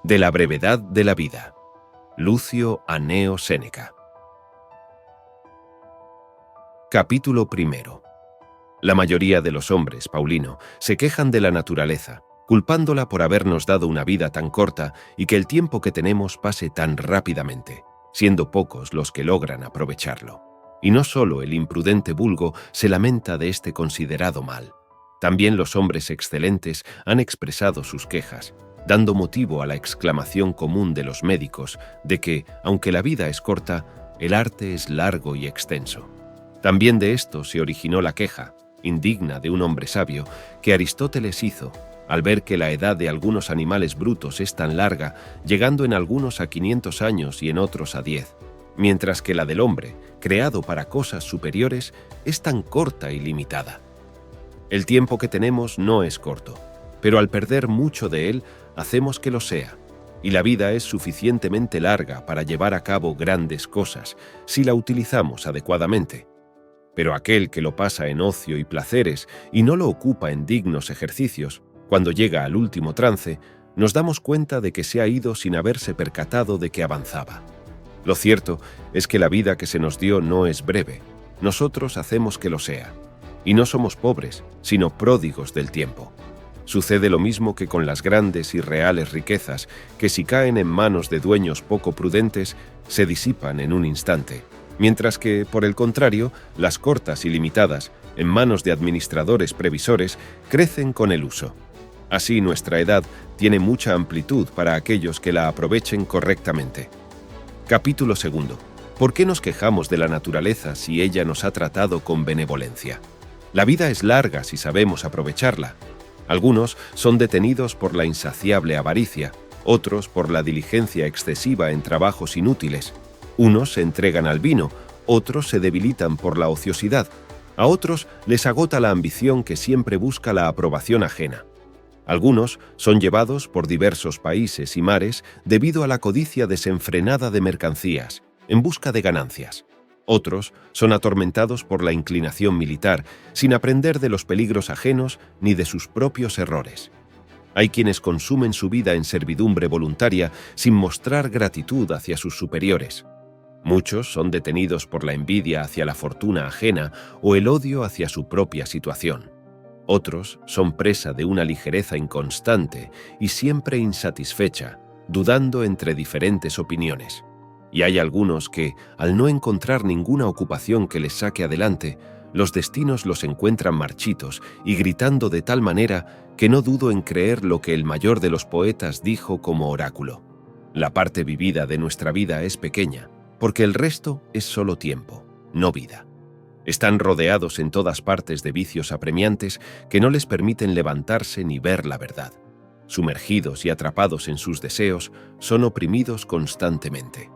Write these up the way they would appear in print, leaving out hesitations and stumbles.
De la brevedad de la vida. Lucio Anneo Séneca. Capítulo primero. La mayoría de los hombres, Paulino, se quejan de la naturaleza, culpándola por habernos dado una vida tan corta y que el tiempo que tenemos pase tan rápidamente, siendo pocos los que logran aprovecharlo. Y no solo el imprudente vulgo se lamenta de este considerado mal. También los hombres excelentes han expresado sus quejas, dando motivo a la exclamación común de los médicos de que, aunque la vida es corta, el arte es largo y extenso. También de esto se originó la queja, indigna de un hombre sabio, que Aristóteles hizo, al ver que la edad de algunos animales brutos es tan larga, llegando en algunos a 500 años y en otros a 10, mientras que la del hombre, creado para cosas superiores, es tan corta y limitada. El tiempo que tenemos no es corto, pero al perder mucho de él, hacemos que lo sea, y la vida es suficientemente larga para llevar a cabo grandes cosas, si la utilizamos adecuadamente. Pero aquel que lo pasa en ocio y placeres y no lo ocupa en dignos ejercicios, cuando llega al último trance, nos damos cuenta de que se ha ido sin haberse percatado de que avanzaba. Lo cierto es que la vida que se nos dio no es breve, nosotros hacemos que lo sea, y no somos pobres, sino pródigos del tiempo. Sucede lo mismo que con las grandes y reales riquezas, que si caen en manos de dueños poco prudentes, se disipan en un instante, mientras que, por el contrario, las cortas y limitadas, en manos de administradores previsores, crecen con el uso. Así nuestra edad tiene mucha amplitud para aquellos que la aprovechen correctamente. Capítulo segundo. ¿Por qué nos quejamos de la naturaleza si ella nos ha tratado con benevolencia? La vida es larga si sabemos aprovecharla. Algunos son detenidos por la insaciable avaricia, otros por la diligencia excesiva en trabajos inútiles. Unos se entregan al vino, otros se debilitan por la ociosidad, a otros les agota la ambición que siempre busca la aprobación ajena. Algunos son llevados por diversos países y mares debido a la codicia desenfrenada de mercancías, en busca de ganancias. Otros son atormentados por la inclinación militar, sin aprender de los peligros ajenos ni de sus propios errores. Hay quienes consumen su vida en servidumbre voluntaria sin mostrar gratitud hacia sus superiores. Muchos son detenidos por la envidia hacia la fortuna ajena o el odio hacia su propia situación. Otros son presa de una ligereza inconstante y siempre insatisfecha, dudando entre diferentes opiniones. Y hay algunos que, al no encontrar ninguna ocupación que les saque adelante, los destinos los encuentran marchitos y gritando de tal manera que no dudo en creer lo que el mayor de los poetas dijo como oráculo: la parte vivida de nuestra vida es pequeña, porque el resto es solo tiempo, no vida. Están rodeados en todas partes de vicios apremiantes que no les permiten levantarse ni ver la verdad. Sumergidos y atrapados en sus deseos, son oprimidos constantemente.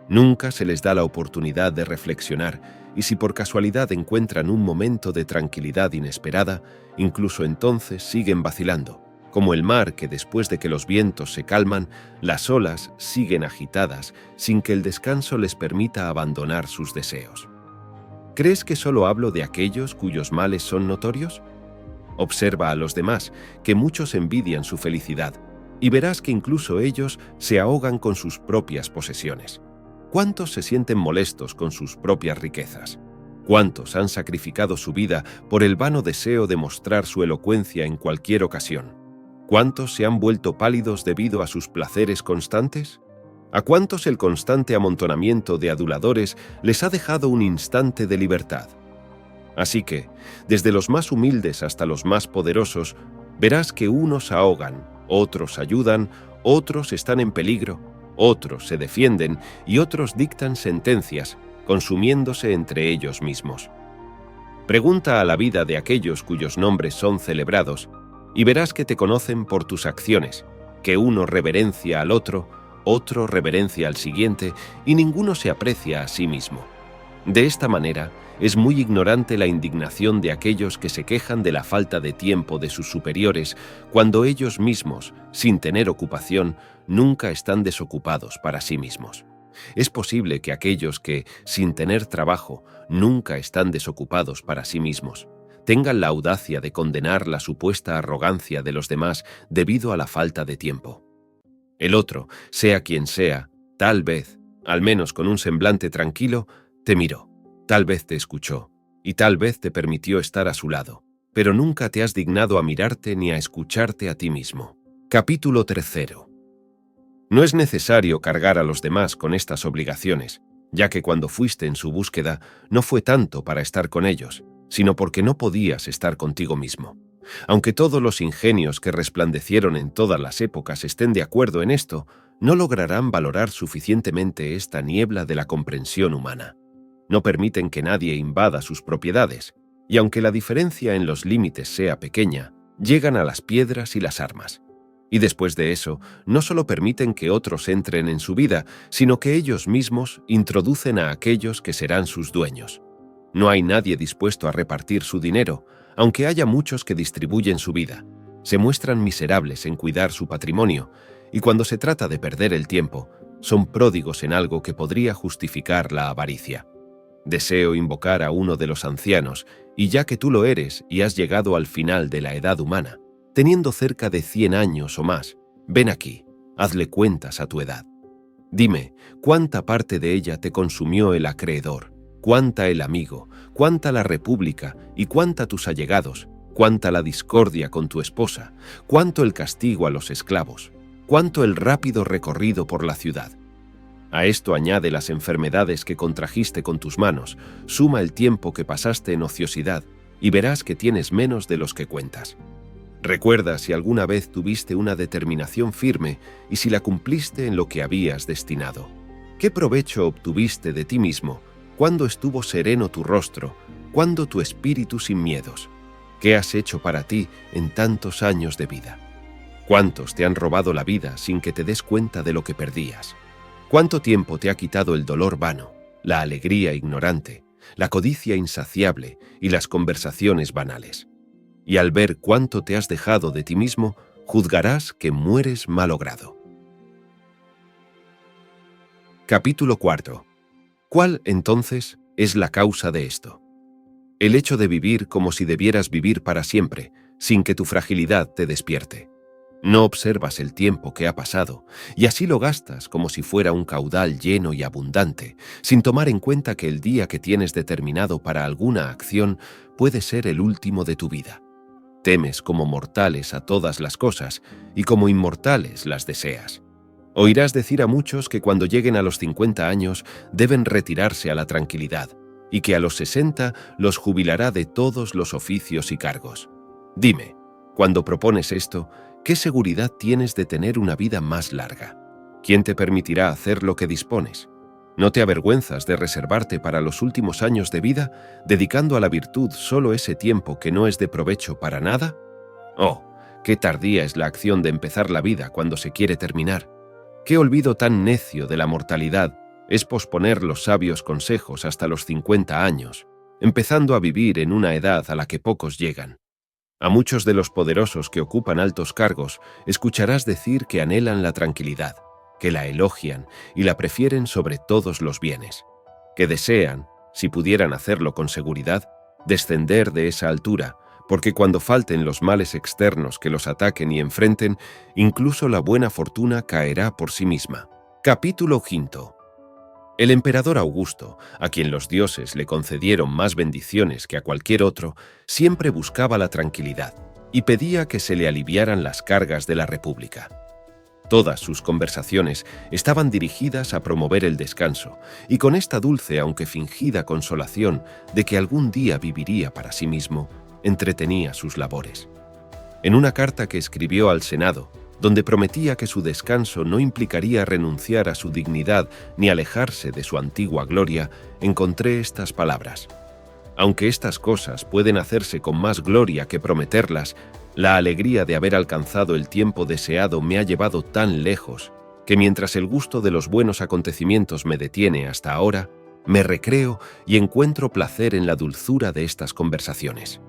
Nunca se les da la oportunidad de reflexionar, y si por casualidad encuentran un momento de tranquilidad inesperada, incluso entonces siguen vacilando, como el mar que después de que los vientos se calman, las olas siguen agitadas sin que el descanso les permita abandonar sus deseos. ¿Crees que solo hablo de aquellos cuyos males son notorios? Observa a los demás, que muchos envidian su felicidad, y verás que incluso ellos se ahogan con sus propias posesiones. ¿Cuántos se sienten molestos con sus propias riquezas? ¿Cuántos han sacrificado su vida por el vano deseo de mostrar su elocuencia en cualquier ocasión? ¿Cuántos se han vuelto pálidos debido a sus placeres constantes? ¿A cuántos el constante amontonamiento de aduladores les ha dejado un instante de libertad? Así que, desde los más humildes hasta los más poderosos, verás que unos ahogan, otros ayudan, otros están en peligro, otros se defienden y otros dictan sentencias, consumiéndose entre ellos mismos. Pregunta a la vida de aquellos cuyos nombres son celebrados, y verás que te conocen por tus acciones, que uno reverencia al otro reverencia al siguiente, y ninguno se aprecia a sí mismo. De esta manera, es muy ignorante la indignación de aquellos que se quejan de la falta de tiempo de sus superiores, cuando ellos mismos, sin tener ocupación, nunca están desocupados para sí mismos. Es posible que aquellos que, sin tener trabajo, nunca están desocupados para sí mismos, tengan la audacia de condenar la supuesta arrogancia de los demás debido a la falta de tiempo. El otro, sea quien sea, tal vez, al menos con un semblante tranquilo, te miró, tal vez te escuchó, y tal vez te permitió estar a su lado, pero nunca te has dignado a mirarte ni a escucharte a ti mismo. Capítulo 3. No es necesario cargar a los demás con estas obligaciones, ya que cuando fuiste en su búsqueda no fue tanto para estar con ellos, sino porque no podías estar contigo mismo. Aunque todos los ingenios que resplandecieron en todas las épocas estén de acuerdo en esto, no lograrán valorar suficientemente esta niebla de la comprensión humana. No permiten que nadie invada sus propiedades, y aunque la diferencia en los límites sea pequeña, llegan a las piedras y las armas. Y después de eso, no solo permiten que otros entren en su vida, sino que ellos mismos introducen a aquellos que serán sus dueños. No hay nadie dispuesto a repartir su dinero, aunque haya muchos que distribuyen su vida. Se muestran miserables en cuidar su patrimonio, y cuando se trata de perder el tiempo, son pródigos en algo que podría justificar la avaricia. Deseo invocar a uno de los ancianos, y ya que tú lo eres y has llegado al final de la edad humana, teniendo cerca de 100 años o más, ven aquí, hazle cuentas a tu edad. Dime, ¿cuánta parte de ella te consumió el acreedor? ¿Cuánta el amigo? ¿Cuánta la república? ¿Y cuánta tus allegados? ¿Cuánta la discordia con tu esposa? ¿Cuánto el castigo a los esclavos? ¿Cuánto el rápido recorrido por la ciudad? A esto añade las enfermedades que contrajiste con tus manos, suma el tiempo que pasaste en ociosidad, y verás que tienes menos de los que cuentas. Recuerda si alguna vez tuviste una determinación firme y si la cumpliste en lo que habías destinado. ¿Qué provecho obtuviste de ti mismo? ¿Cuándo estuvo sereno tu rostro? ¿Cuándo tu espíritu sin miedos? ¿Qué has hecho para ti en tantos años de vida? ¿Cuántos te han robado la vida sin que te des cuenta de lo que perdías? ¿Cuánto tiempo te ha quitado el dolor vano, la alegría ignorante, la codicia insaciable y las conversaciones banales? Y al ver cuánto te has dejado de ti mismo, juzgarás que mueres malogrado. Capítulo 4. ¿Cuál, entonces, es la causa de esto? El hecho de vivir como si debieras vivir para siempre, sin que tu fragilidad te despierte. No observas el tiempo que ha pasado, y así lo gastas como si fuera un caudal lleno y abundante, sin tomar en cuenta que el día que tienes determinado para alguna acción puede ser el último de tu vida. Temes como mortales a todas las cosas, y como inmortales las deseas. Oirás decir a muchos que cuando lleguen a los 50 años deben retirarse a la tranquilidad, y que a los 60 los jubilará de todos los oficios y cargos. Dime, cuando propones esto, ¿qué seguridad tienes de tener una vida más larga? ¿Quién te permitirá hacer lo que dispones? ¿No te avergüenzas de reservarte para los últimos años de vida, dedicando a la virtud solo ese tiempo que no es de provecho para nada? Oh, qué tardía es la acción de empezar la vida cuando se quiere terminar. Qué olvido tan necio de la mortalidad es posponer los sabios consejos hasta los 50 años, empezando a vivir en una edad a la que pocos llegan. A muchos de los poderosos que ocupan altos cargos escucharás decir que anhelan la tranquilidad, que la elogian y la prefieren sobre todos los bienes, que desean, si pudieran hacerlo con seguridad, descender de esa altura, porque cuando falten los males externos que los ataquen y enfrenten, incluso la buena fortuna caerá por sí misma. Capítulo 5. El emperador Augusto, a quien los dioses le concedieron más bendiciones que a cualquier otro, siempre buscaba la tranquilidad y pedía que se le aliviaran las cargas de la república. Todas sus conversaciones estaban dirigidas a promover el descanso, y con esta dulce aunque fingida consolación de que algún día viviría para sí mismo, entretenía sus labores. En una carta que escribió al Senado, donde prometía que su descanso no implicaría renunciar a su dignidad ni alejarse de su antigua gloria, encontré estas palabras: aunque estas cosas pueden hacerse con más gloria que prometerlas, la alegría de haber alcanzado el tiempo deseado me ha llevado tan lejos que mientras el gusto de los buenos acontecimientos me detiene hasta ahora, me recreo y encuentro placer en la dulzura de estas conversaciones.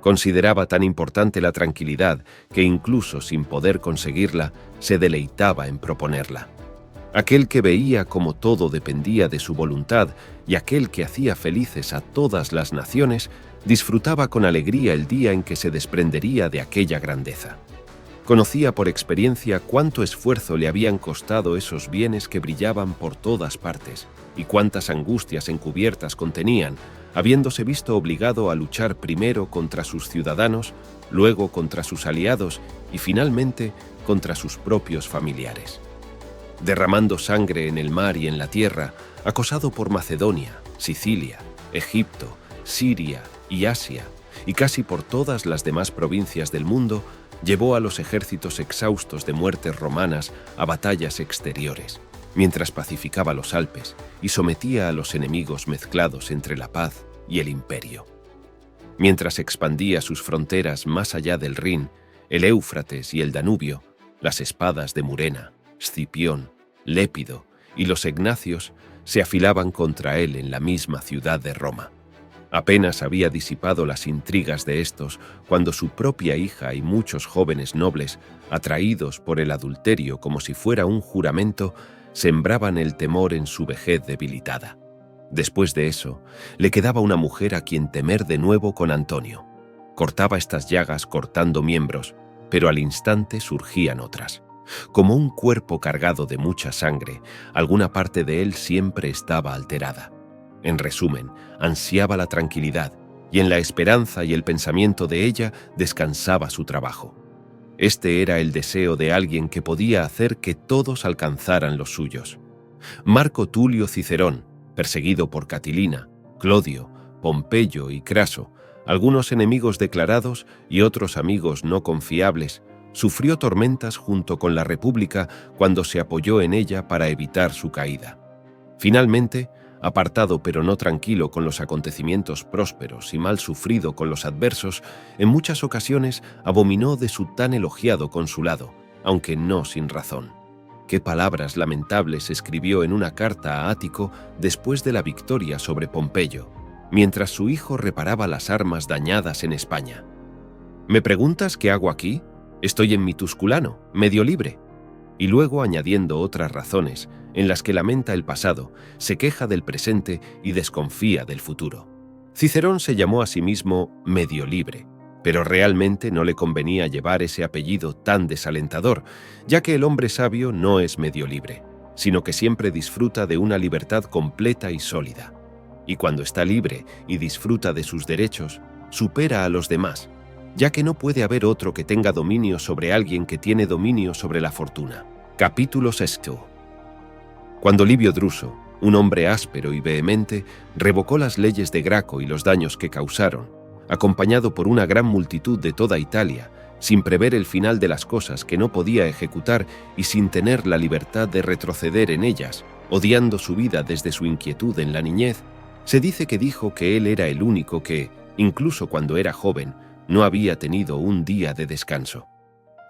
Consideraba tan importante la tranquilidad que incluso sin poder conseguirla, se deleitaba en proponerla. Aquel que veía como todo dependía de su voluntad y aquel que hacía felices a todas las naciones, disfrutaba con alegría el día en que se desprendería de aquella grandeza. Conocía por experiencia cuánto esfuerzo le habían costado esos bienes que brillaban por todas partes y cuántas angustias encubiertas contenían, habiéndose visto obligado a luchar primero contra sus ciudadanos, luego contra sus aliados y finalmente contra sus propios familiares. Derramando sangre en el mar y en la tierra, acosado por Macedonia, Sicilia, Egipto, Siria y Asia, y casi por todas las demás provincias del mundo, llevó a los ejércitos exhaustos de muertes romanas a batallas exteriores, mientras pacificaba los Alpes y sometía a los enemigos mezclados entre la paz y el imperio. Mientras expandía sus fronteras más allá del Rin, el Éufrates y el Danubio, las espadas de Murena, Scipión, Lépido y los Egnacios se afilaban contra él en la misma ciudad de Roma. Apenas había disipado las intrigas de estos cuando su propia hija y muchos jóvenes nobles, atraídos por el adulterio como si fuera un juramento, sembraban el temor en su vejez debilitada. Después de eso, le quedaba una mujer a quien temer de nuevo con Antonio. Cortaba estas llagas cortando miembros, pero al instante surgían otras. Como un cuerpo cargado de mucha sangre, alguna parte de él siempre estaba alterada. En resumen, ansiaba la tranquilidad, y en la esperanza y el pensamiento de ella descansaba su trabajo. Este era el deseo de alguien que podía hacer que todos alcanzaran los suyos. Marco Tulio Cicerón, perseguido por Catilina, Clodio, Pompeyo y Craso, algunos enemigos declarados y otros amigos no confiables, sufrió tormentas junto con la República cuando se apoyó en ella para evitar su caída. Finalmente, apartado pero no tranquilo con los acontecimientos prósperos y mal sufrido con los adversos, en muchas ocasiones abominó de su tan elogiado consulado, aunque no sin razón. Qué palabras lamentables escribió en una carta a Ático después de la victoria sobre Pompeyo, mientras su hijo reparaba las armas dañadas en España. ¿Me preguntas qué hago aquí? Estoy en mi Tusculano, medio libre. Y luego añadiendo otras razones, en las que lamenta el pasado, se queja del presente y desconfía del futuro. Cicerón se llamó a sí mismo medio libre, pero realmente no le convenía llevar ese apellido tan desalentador, ya que el hombre sabio no es medio libre, sino que siempre disfruta de una libertad completa y sólida. Y cuando está libre y disfruta de sus derechos, supera a los demás, ya que no puede haber otro que tenga dominio sobre alguien que tiene dominio sobre la fortuna. Capítulo 6. Cuando Livio Druso, un hombre áspero y vehemente, revocó las leyes de Graco y los daños que causaron, acompañado por una gran multitud de toda Italia, sin prever el final de las cosas que no podía ejecutar y sin tener la libertad de retroceder en ellas, odiando su vida desde su inquietud en la niñez, se dice que dijo que él era el único que, incluso cuando era joven, no había tenido un día de descanso.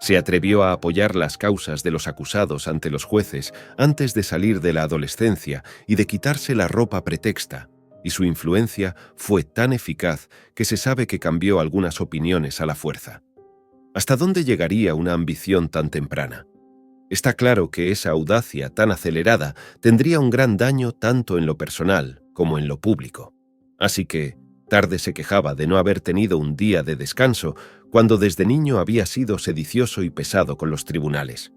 Se atrevió a apoyar las causas de los acusados ante los jueces antes de salir de la adolescencia y de quitarse la ropa pretexta, y su influencia fue tan eficaz que se sabe que cambió algunas opiniones a la fuerza. ¿Hasta dónde llegaría una ambición tan temprana? Está claro que esa audacia tan acelerada tendría un gran daño tanto en lo personal como en lo público. Así que, tarde se quejaba de no haber tenido un día de descanso, cuando desde niño había sido sedicioso y pesado con los tribunales.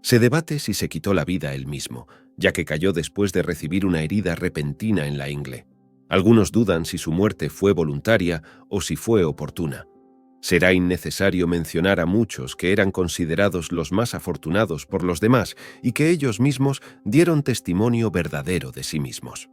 Se debate si se quitó la vida él mismo, ya que cayó después de recibir una herida repentina en la ingle. Algunos dudan si su muerte fue voluntaria o si fue oportuna. Será innecesario mencionar a muchos que eran considerados los más afortunados por los demás y que ellos mismos dieron testimonio verdadero de sí mismos.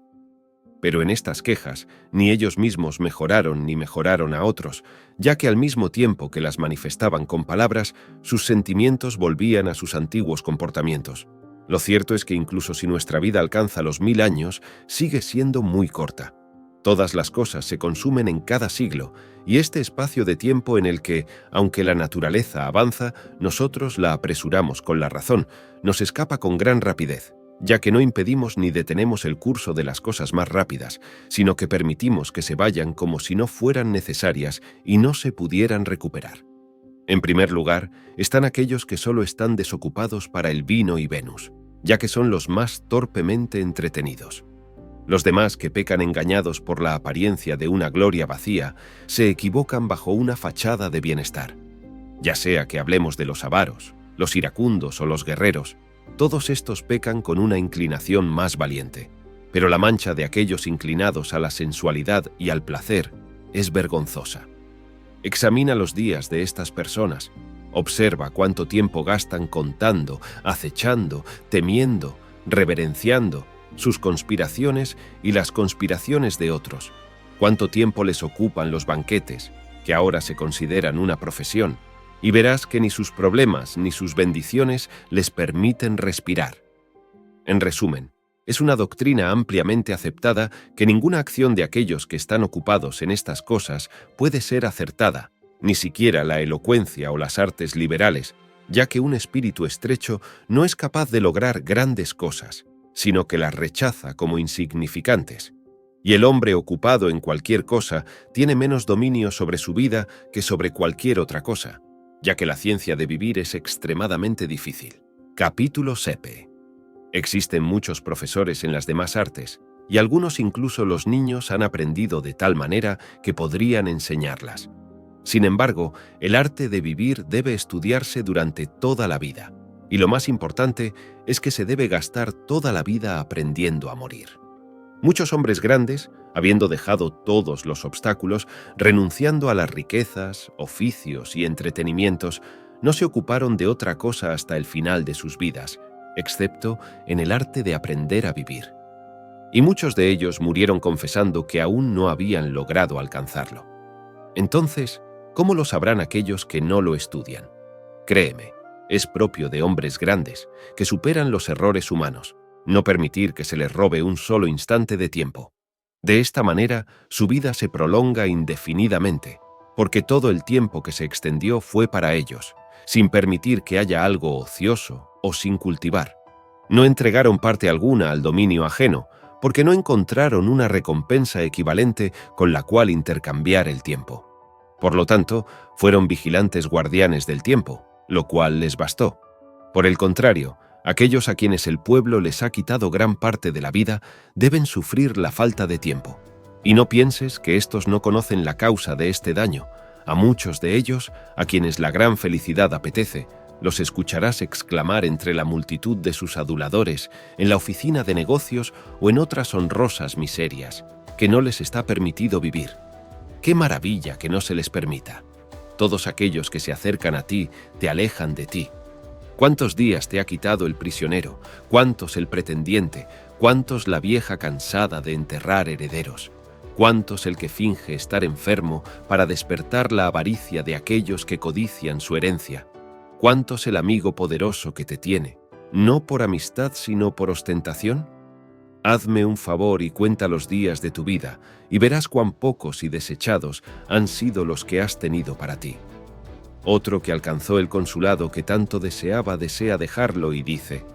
Pero en estas quejas, ni ellos mismos mejoraron ni mejoraron a otros, ya que al mismo tiempo que las manifestaban con palabras, sus sentimientos volvían a sus antiguos comportamientos. Lo cierto es que incluso si nuestra vida alcanza los 1000 años, sigue siendo muy corta. Todas las cosas se consumen en cada siglo, y este espacio de tiempo en el que, aunque la naturaleza avanza, nosotros la apresuramos con la razón, nos escapa con gran rapidez, ya que no impedimos ni detenemos el curso de las cosas más rápidas, sino que permitimos que se vayan como si no fueran necesarias y no se pudieran recuperar. En primer lugar, están aquellos que solo están desocupados para el vino y Venus, ya que son los más torpemente entretenidos. Los demás, que pecan engañados por la apariencia de una gloria vacía, se equivocan bajo una fachada de bienestar. Ya sea que hablemos de los avaros, los iracundos o los guerreros, todos estos pecan con una inclinación más valiente. Pero la mancha de aquellos inclinados a la sensualidad y al placer es vergonzosa. Examina los días de estas personas. Observa cuánto tiempo gastan contando, acechando, temiendo, reverenciando sus conspiraciones y las conspiraciones de otros. Cuánto tiempo les ocupan los banquetes, que ahora se consideran una profesión, y verás que ni sus problemas ni sus bendiciones les permiten respirar. En resumen, es una doctrina ampliamente aceptada que ninguna acción de aquellos que están ocupados en estas cosas puede ser acertada, ni siquiera la elocuencia o las artes liberales, ya que un espíritu estrecho no es capaz de lograr grandes cosas, sino que las rechaza como insignificantes. Y el hombre ocupado en cualquier cosa tiene menos dominio sobre su vida que sobre cualquier otra cosa, ya que la ciencia de vivir es extremadamente difícil. Capítulo 7. Existen muchos profesores en las demás artes, y algunos incluso los niños han aprendido de tal manera que podrían enseñarlas. Sin embargo, el arte de vivir debe estudiarse durante toda la vida, y lo más importante es que se debe gastar toda la vida aprendiendo a morir. Muchos hombres grandes, habiendo dejado todos los obstáculos, renunciando a las riquezas, oficios y entretenimientos, no se ocuparon de otra cosa hasta el final de sus vidas, excepto en el arte de aprender a vivir. Y muchos de ellos murieron confesando que aún no habían logrado alcanzarlo. Entonces, ¿cómo lo sabrán aquellos que no lo estudian? Créeme, es propio de hombres grandes, que superan los errores humanos, no permitir que se les robe un solo instante de tiempo. De esta manera, su vida se prolonga indefinidamente, porque todo el tiempo que se extendió fue para ellos, sin permitir que haya algo ocioso o sin cultivar. No entregaron parte alguna al dominio ajeno, porque no encontraron una recompensa equivalente con la cual intercambiar el tiempo. Por lo tanto, fueron vigilantes guardianes del tiempo, lo cual les bastó. Por el contrario, aquellos a quienes el pueblo les ha quitado gran parte de la vida deben sufrir la falta de tiempo. Y no pienses que estos no conocen la causa de este daño. A muchos de ellos, a quienes la gran felicidad apetece, los escucharás exclamar entre la multitud de sus aduladores, en la oficina de negocios o en otras honrosas miserias, que no les está permitido vivir. ¡Qué maravilla que no se les permita! Todos aquellos que se acercan a ti te alejan de ti. ¿Cuántos días te ha quitado el prisionero? ¿Cuántos el pretendiente? ¿Cuántos la vieja cansada de enterrar herederos? ¿Cuántos el que finge estar enfermo para despertar la avaricia de aquellos que codician su herencia? ¿Cuántos el amigo poderoso que te tiene, no por amistad sino por ostentación? Hazme un favor y cuenta los días de tu vida, y verás cuán pocos y desechados han sido los que has tenido para ti. Otro que alcanzó el consulado que tanto deseaba desea dejarlo y dice: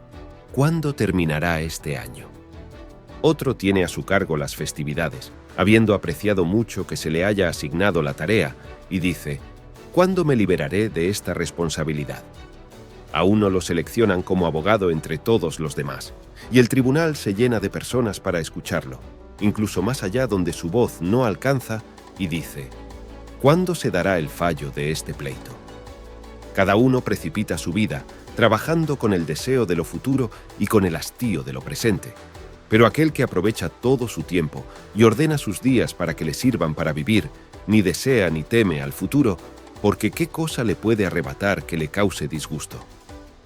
¿cuándo terminará este año? Otro tiene a su cargo las festividades, habiendo apreciado mucho que se le haya asignado la tarea, y dice: ¿cuándo me liberaré de esta responsabilidad? A uno lo seleccionan como abogado entre todos los demás, y el tribunal se llena de personas para escucharlo, incluso más allá donde su voz no alcanza, y dice: ¿cuándo se dará el fallo de este pleito? Cada uno precipita su vida, trabajando con el deseo de lo futuro y con el hastío de lo presente. Pero aquel que aprovecha todo su tiempo y ordena sus días para que le sirvan para vivir, ni desea ni teme al futuro, porque ¿qué cosa le puede arrebatar que le cause disgusto?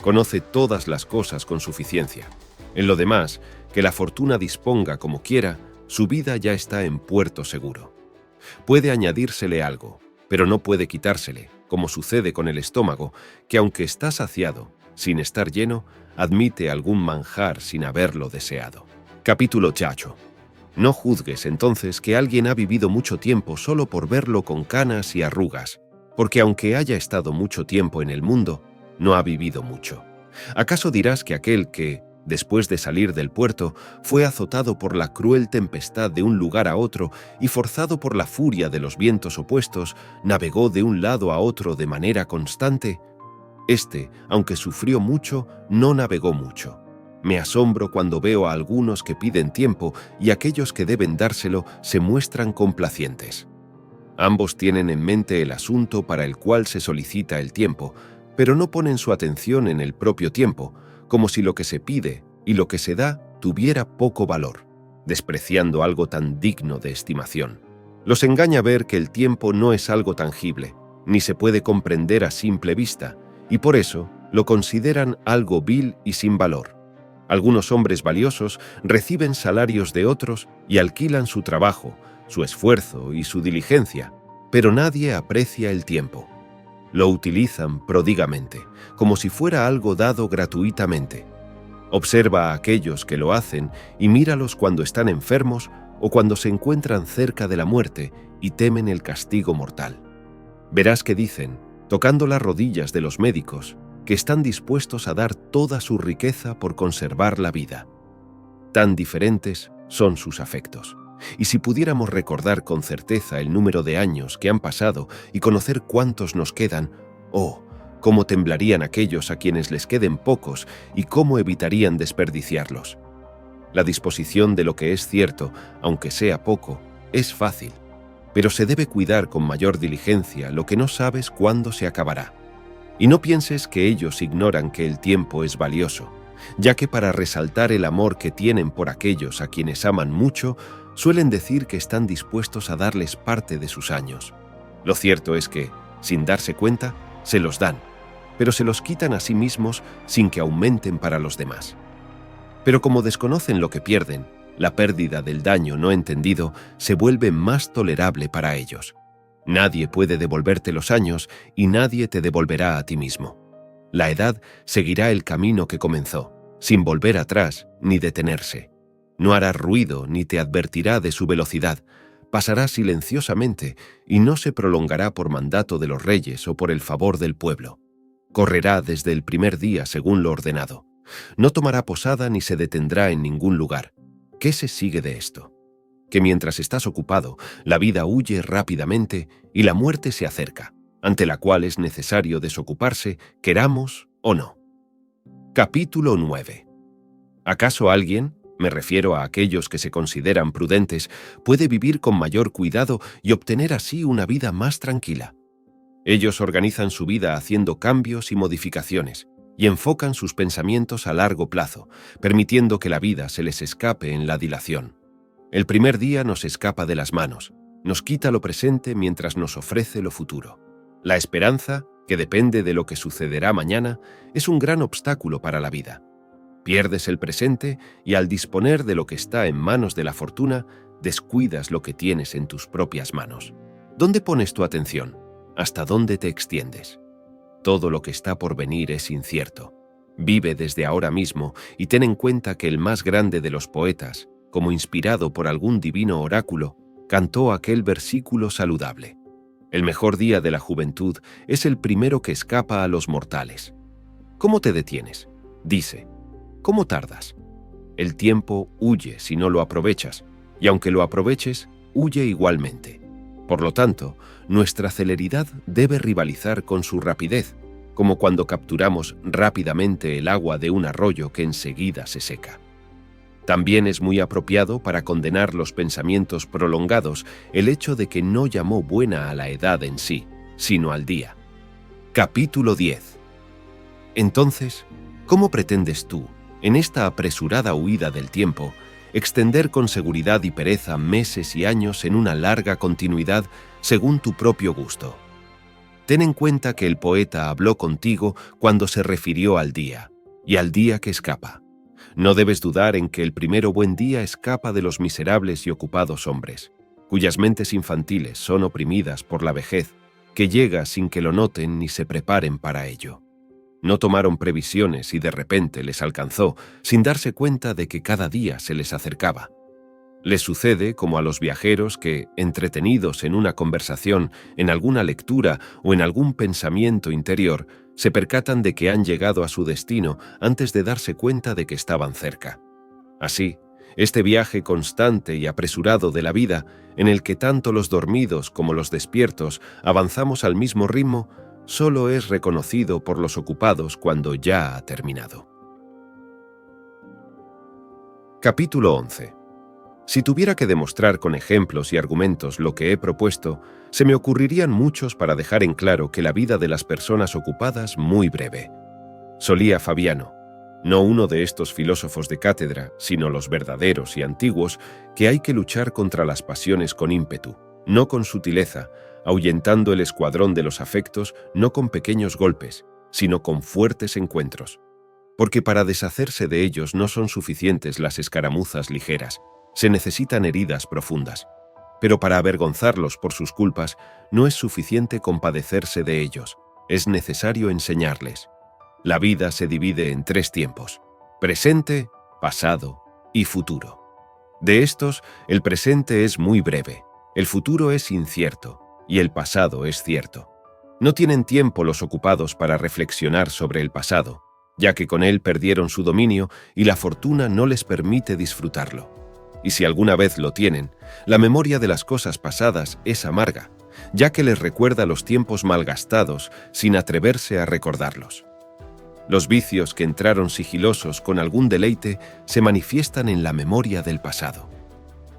Conoce todas las cosas con suficiencia. En lo demás, que la fortuna disponga como quiera, su vida ya está en puerto seguro. Puede añadírsele algo, pero no puede quitársele, como sucede con el estómago, que aunque está saciado, sin estar lleno, admite algún manjar sin haberlo deseado. Capítulo 8. No juzgues entonces que alguien ha vivido mucho tiempo solo por verlo con canas y arrugas, porque aunque haya estado mucho tiempo en el mundo, no ha vivido mucho. ¿Acaso dirás que aquel que, después de salir del puerto, fue azotado por la cruel tempestad de un lugar a otro y forzado por la furia de los vientos opuestos, navegó de un lado a otro de manera constante? Este, aunque sufrió mucho, no navegó mucho. Me asombro cuando veo a algunos que piden tiempo y aquellos que deben dárselo se muestran complacientes. Ambos tienen en mente el asunto para el cual se solicita el tiempo, pero no ponen su atención en el propio tiempo, como si lo que se pide y lo que se da tuviera poco valor, despreciando algo tan digno de estimación. Los engaña ver que el tiempo no es algo tangible, ni se puede comprender a simple vista, y por eso lo consideran algo vil y sin valor. Algunos hombres valiosos reciben salarios de otros y alquilan su trabajo, su esfuerzo y su diligencia, pero nadie aprecia el tiempo. Lo utilizan pródigamente, como si fuera algo dado gratuitamente. Observa a aquellos que lo hacen y míralos cuando están enfermos o cuando se encuentran cerca de la muerte y temen el castigo mortal. Verás que dicen, tocando las rodillas de los médicos, que están dispuestos a dar toda su riqueza por conservar la vida. Tan diferentes son sus afectos. Y si pudiéramos recordar con certeza el número de años que han pasado y conocer cuántos nos quedan, ¡oh! Cómo temblarían aquellos a quienes les queden pocos y cómo evitarían desperdiciarlos. La disposición de lo que es cierto, aunque sea poco, es fácil, pero se debe cuidar con mayor diligencia lo que no sabes cuándo se acabará. Y no pienses que ellos ignoran que el tiempo es valioso, ya que para resaltar el amor que tienen por aquellos a quienes aman mucho, suelen decir que están dispuestos a darles parte de sus años. Lo cierto es que, sin darse cuenta, se los dan, pero se los quitan a sí mismos sin que aumenten para los demás. Pero como desconocen lo que pierden, la pérdida del daño no entendido se vuelve más tolerable para ellos. Nadie puede devolverte los años y nadie te devolverá a ti mismo. La edad seguirá el camino que comenzó, sin volver atrás ni detenerse. No hará ruido ni te advertirá de su velocidad. Pasará silenciosamente y no se prolongará por mandato de los reyes o por el favor del pueblo. Correrá desde el primer día según lo ordenado. No tomará posada ni se detendrá en ningún lugar. ¿Qué se sigue de esto? Que mientras estás ocupado, la vida huye rápidamente y la muerte se acerca, ante la cual es necesario desocuparse, queramos o no. Capítulo 9. ¿Acaso alguien, me refiero a aquellos que se consideran prudentes, puede vivir con mayor cuidado y obtener así una vida más tranquila? Ellos organizan su vida haciendo cambios y modificaciones, y enfocan sus pensamientos a largo plazo, permitiendo que la vida se les escape en la dilación. El primer día nos escapa de las manos, nos quita lo presente mientras nos ofrece lo futuro. La esperanza, que depende de lo que sucederá mañana, es un gran obstáculo para la vida. Pierdes el presente y al disponer de lo que está en manos de la fortuna, descuidas lo que tienes en tus propias manos. ¿Dónde pones tu atención? ¿Hasta dónde te extiendes? Todo lo que está por venir es incierto. Vive desde ahora mismo y ten en cuenta que el más grande de los poetas, como inspirado por algún divino oráculo, cantó aquel versículo saludable. El mejor día de la juventud es el primero que escapa a los mortales. ¿Cómo te detienes? Dice. ¿Cómo tardas? El tiempo huye si no lo aprovechas, y aunque lo aproveches, huye igualmente. Por lo tanto, nuestra celeridad debe rivalizar con su rapidez, como cuando capturamos rápidamente el agua de un arroyo que enseguida se seca. También es muy apropiado para condenar los pensamientos prolongados el hecho de que no llamó buena a la edad en sí, sino al día. Capítulo 10. Entonces, ¿cómo pretendes tú, en esta apresurada huida del tiempo, extender con seguridad y pereza meses y años en una larga continuidad según tu propio gusto? Ten en cuenta que el poeta habló contigo cuando se refirió al día, y al día que escapa. No debes dudar en que el primero buen día escapa de los miserables y ocupados hombres, cuyas mentes infantiles son oprimidas por la vejez, que llega sin que lo noten ni se preparen para ello. No tomaron previsiones y de repente les alcanzó, sin darse cuenta de que cada día se les acercaba. Les sucede como a los viajeros que, entretenidos en una conversación, en alguna lectura o en algún pensamiento interior, se percatan de que han llegado a su destino antes de darse cuenta de que estaban cerca. Así, este viaje constante y apresurado de la vida, en el que tanto los dormidos como los despiertos avanzamos al mismo ritmo, solo es reconocido por los ocupados cuando ya ha terminado. Capítulo 11. Si tuviera que demostrar con ejemplos y argumentos lo que he propuesto, se me ocurrirían muchos para dejar en claro que la vida de las personas ocupadas muy breve. Solía Fabiano, no uno de estos filósofos de cátedra, sino los verdaderos y antiguos, que hay que luchar contra las pasiones con ímpetu, no con sutileza, ahuyentando el escuadrón de los afectos no con pequeños golpes, sino con fuertes encuentros. Porque para deshacerse de ellos no son suficientes las escaramuzas ligeras, se necesitan heridas profundas. Pero para avergonzarlos por sus culpas no es suficiente compadecerse de ellos, es necesario enseñarles. La vida se divide en 3 tiempos: presente, pasado y futuro. De estos, el presente es muy breve, el futuro es incierto y el pasado es cierto. No tienen tiempo los ocupados para reflexionar sobre el pasado, ya que con él perdieron su dominio y la fortuna no les permite disfrutarlo. Y si alguna vez lo tienen, la memoria de las cosas pasadas es amarga, ya que les recuerda los tiempos malgastados sin atreverse a recordarlos. Los vicios que entraron sigilosos con algún deleite se manifiestan en la memoria del pasado.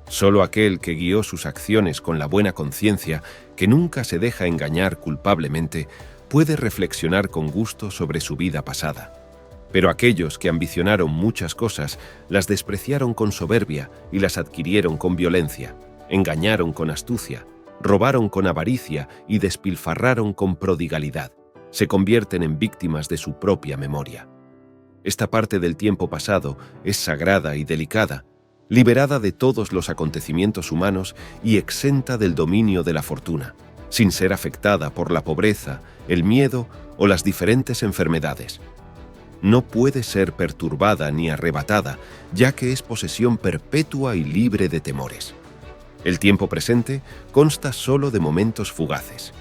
Solo aquel que guió sus acciones con la buena conciencia, que nunca se deja engañar culpablemente, puede reflexionar con gusto sobre su vida pasada. Pero aquellos que ambicionaron muchas cosas, las despreciaron con soberbia y las adquirieron con violencia, engañaron con astucia, robaron con avaricia y despilfarraron con prodigalidad. Se convierten en víctimas de su propia memoria. Esta parte del tiempo pasado es sagrada y delicada, liberada de todos los acontecimientos humanos y exenta del dominio de la fortuna, sin ser afectada por la pobreza, el miedo o las diferentes enfermedades. No puede ser perturbada ni arrebatada, ya que es posesión perpetua y libre de temores. El tiempo presente consta solo de momentos fugaces,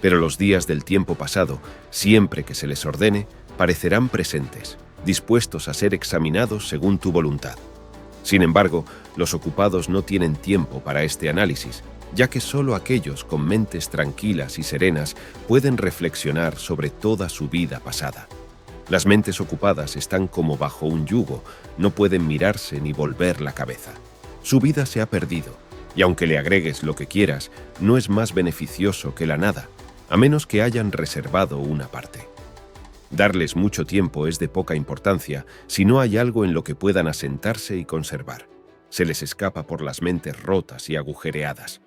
pero los días del tiempo pasado, siempre que se les ordene, parecerán presentes, dispuestos a ser examinados según tu voluntad. Sin embargo, los ocupados no tienen tiempo para este análisis, ya que solo aquellos con mentes tranquilas y serenas pueden reflexionar sobre toda su vida pasada. Las mentes ocupadas están como bajo un yugo, no pueden mirarse ni volver la cabeza. Su vida se ha perdido, y aunque le agregues lo que quieras, no es más beneficioso que la nada, a menos que hayan reservado una parte. Darles mucho tiempo es de poca importancia si no hay algo en lo que puedan asentarse y conservar. Se les escapa por las mentes rotas y agujereadas.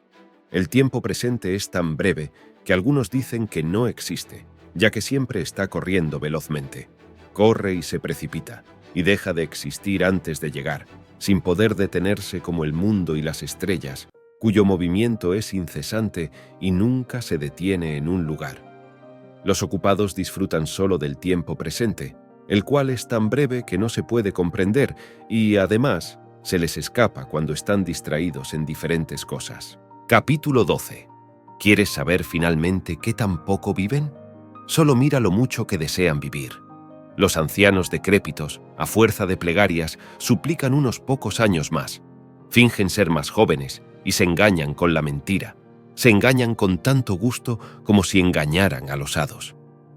El tiempo presente es tan breve que algunos dicen que no existe, ya que siempre está corriendo velozmente. Corre y se precipita, y deja de existir antes de llegar, sin poder detenerse como el mundo y las estrellas, cuyo movimiento es incesante y nunca se detiene en un lugar. Los ocupados disfrutan solo del tiempo presente, el cual es tan breve que no se puede comprender y, además, se les escapa cuando están distraídos en diferentes cosas. Capítulo 12. ¿Quieres saber finalmente qué tan poco viven? Solo mira lo mucho que desean vivir. Los ancianos decrépitos, a fuerza de plegarias, suplican unos pocos años más. Fingen ser más jóvenes y se engañan con la mentira. Se engañan con tanto gusto como si engañaran a los hados.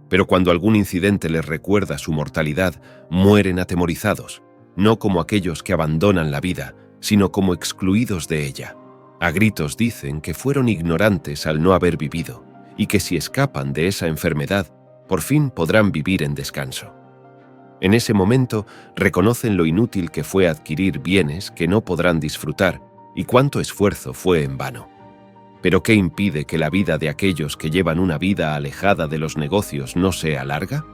Pero cuando algún incidente les recuerda su mortalidad, mueren atemorizados, no como aquellos que abandonan la vida, sino como excluidos de ella. A gritos dicen que fueron ignorantes al no haber vivido, y que si escapan de esa enfermedad, por fin podrán vivir en descanso. En ese momento reconocen lo inútil que fue adquirir bienes que no podrán disfrutar y cuánto esfuerzo fue en vano. ¿Pero qué impide que la vida de aquellos que llevan una vida alejada de los negocios no sea larga?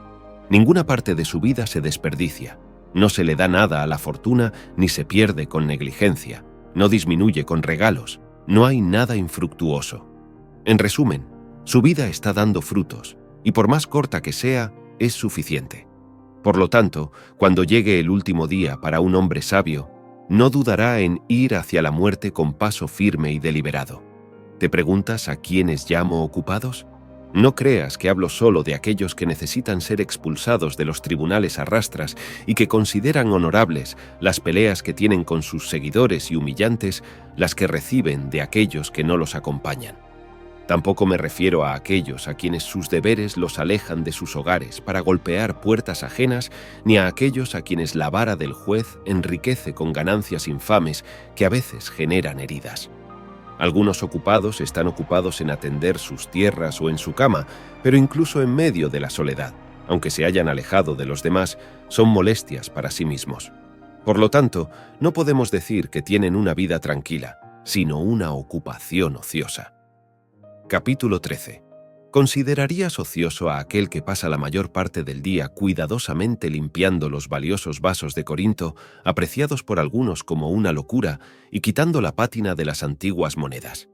Ninguna parte de su vida se desperdicia, no se le da nada a la fortuna ni se pierde con negligencia, no disminuye con regalos, no hay nada infructuoso. En resumen, su vida está dando frutos, y por más corta que sea, es suficiente. Por lo tanto, cuando llegue el último día para un hombre sabio, no dudará en ir hacia la muerte con paso firme y deliberado. ¿Te preguntas a quiénes llamo ocupados? No creas que hablo solo de aquellos que necesitan ser expulsados de los tribunales a rastras y que consideran honorables las peleas que tienen con sus seguidores y humillantes las que reciben de aquellos que no los acompañan. Tampoco me refiero a aquellos a quienes sus deberes los alejan de sus hogares para golpear puertas ajenas, ni a aquellos a quienes la vara del juez enriquece con ganancias infames que a veces generan heridas. Algunos ocupados están ocupados en atender sus tierras o en su cama, pero incluso en medio de la soledad, aunque se hayan alejado de los demás, son molestias para sí mismos. Por lo tanto, no podemos decir que tienen una vida tranquila, sino una ocupación ociosa. Capítulo 13. ¿Considerarías ocioso a aquel que pasa la mayor parte del día cuidadosamente limpiando los valiosos vasos de Corinto, apreciados por algunos como una locura, y quitando la pátina de las antiguas monedas?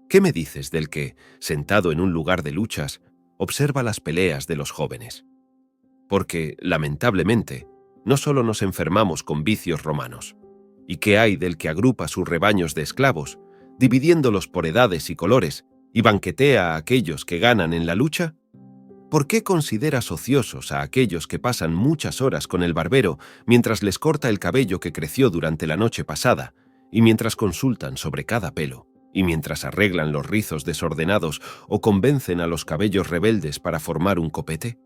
¿Qué me dices del que, sentado en un lugar de luchas, observa las peleas de los jóvenes? Porque, lamentablemente, no solo nos enfermamos con vicios romanos. ¿Y qué hay del que agrupa sus rebaños de esclavos, dividiéndolos por edades y colores, y banquetea a aquellos que ganan en la lucha? ¿Por qué consideras ociosos a aquellos que pasan muchas horas con el barbero mientras les corta el cabello que creció durante la noche pasada, y mientras consultan sobre cada pelo, y mientras arreglan los rizos desordenados o convencen a los cabellos rebeldes para formar un copete?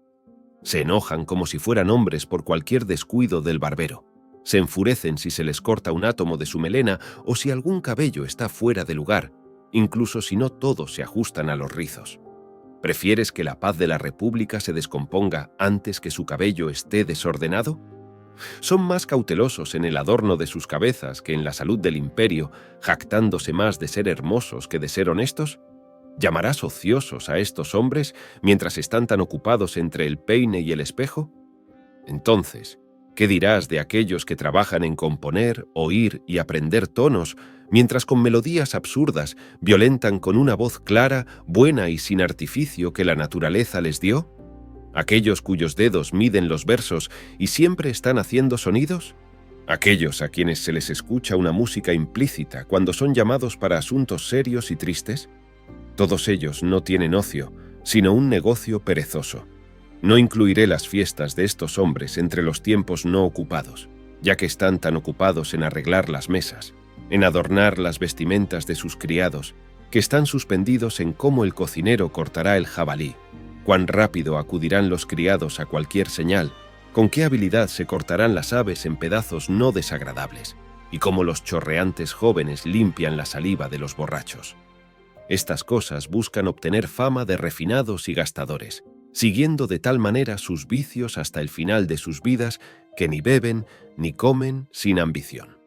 Se enojan como si fueran hombres por cualquier descuido del barbero. Se enfurecen si se les corta un átomo de su melena o si algún cabello está fuera de lugar, incluso si no todos se ajustan a los rizos. ¿Prefieres que la paz de la República se descomponga antes que su cabello esté desordenado? ¿Son más cautelosos en el adorno de sus cabezas que en la salud del imperio, jactándose más de ser hermosos que de ser honestos? ¿Llamarás ociosos a estos hombres mientras están tan ocupados entre el peine y el espejo? Entonces, ¿qué dirás de aquellos que trabajan en componer, oír y aprender tonos, mientras con melodías absurdas violentan con una voz clara, buena y sin artificio que la naturaleza les dio? ¿Aquellos cuyos dedos miden los versos y siempre están haciendo sonidos? ¿Aquellos a quienes se les escucha una música implícita cuando son llamados para asuntos serios y tristes? Todos ellos no tienen ocio, sino un negocio perezoso. No incluiré las fiestas de estos hombres entre los tiempos no ocupados, ya que están tan ocupados en arreglar las mesas, en adornar las vestimentas de sus criados, que están suspendidos en cómo el cocinero cortará el jabalí, cuán rápido acudirán los criados a cualquier señal, con qué habilidad se cortarán las aves en pedazos no desagradables, y cómo los chorreantes jóvenes limpian la saliva de los borrachos. Estas cosas buscan obtener fama de refinados y gastadores, siguiendo de tal manera sus vicios hasta el final de sus vidas que ni beben ni comen sin ambición.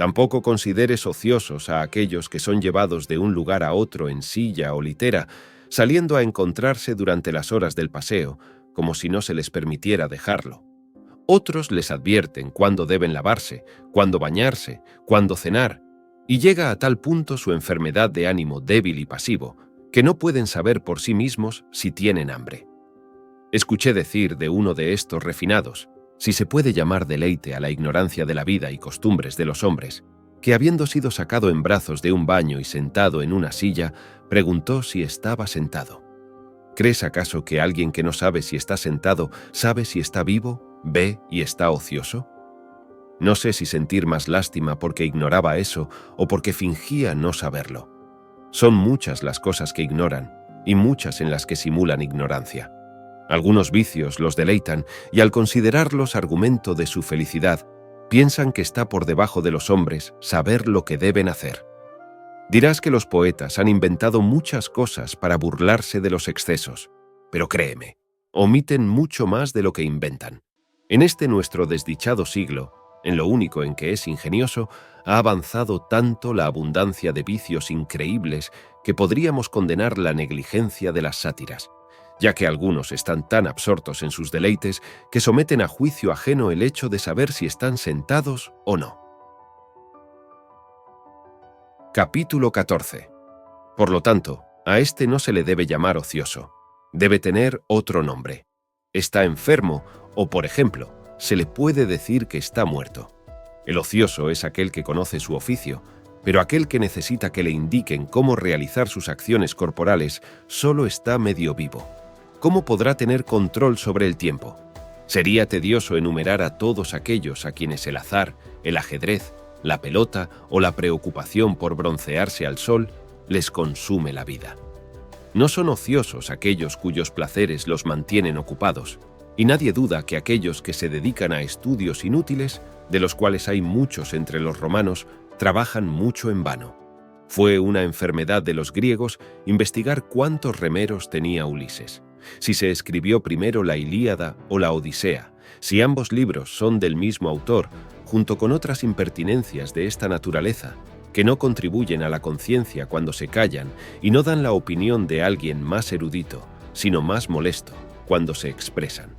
Tampoco consideres ociosos a aquellos que son llevados de un lugar a otro en silla o litera, saliendo a encontrarse durante las horas del paseo, como si no se les permitiera dejarlo. Otros les advierten cuándo deben lavarse, cuándo bañarse, cuándo cenar, y llega a tal punto su enfermedad de ánimo débil y pasivo, que no pueden saber por sí mismos si tienen hambre. Escuché decir de uno de estos refinados, si se puede llamar deleite a la ignorancia de la vida y costumbres de los hombres, que habiendo sido sacado en brazos de un baño y sentado en una silla, preguntó si estaba sentado. ¿Crees acaso que alguien que no sabe si está sentado sabe si está vivo, ve y está ocioso? No sé si sentir más lástima porque ignoraba eso o porque fingía no saberlo. Son muchas las cosas que ignoran y muchas en las que simulan ignorancia. Algunos vicios los deleitan y al considerarlos argumento de su felicidad, piensan que está por debajo de los hombres saber lo que deben hacer. Dirás que los poetas han inventado muchas cosas para burlarse de los excesos, pero créeme, omiten mucho más de lo que inventan. En este nuestro desdichado siglo, en lo único en que es ingenioso, ha avanzado tanto la abundancia de vicios increíbles que podríamos condenar la negligencia de las sátiras, ya que algunos están tan absortos en sus deleites que someten a juicio ajeno el hecho de saber si están sentados o no. Capítulo 14. Por lo tanto, a este no se le debe llamar ocioso. Debe tener otro nombre. Está enfermo o, por ejemplo, se le puede decir que está muerto. El ocioso es aquel que conoce su oficio, pero aquel que necesita que le indiquen cómo realizar sus acciones corporales solo está medio vivo. ¿Cómo podrá tener control sobre el tiempo? Sería tedioso enumerar a todos aquellos a quienes el azar, el ajedrez, la pelota o la preocupación por broncearse al sol les consume la vida. No son ociosos aquellos cuyos placeres los mantienen ocupados, y nadie duda que aquellos que se dedican a estudios inútiles, de los cuales hay muchos entre los romanos, trabajan mucho en vano. Fue una enfermedad de los griegos investigar cuántos remeros tenía Ulises, si se escribió primero la Ilíada o la Odisea, si ambos libros son del mismo autor, junto con otras impertinencias de esta naturaleza, que no contribuyen a la conciencia cuando se callan y no dan la opinión de alguien más erudito, sino más molesto, cuando se expresan.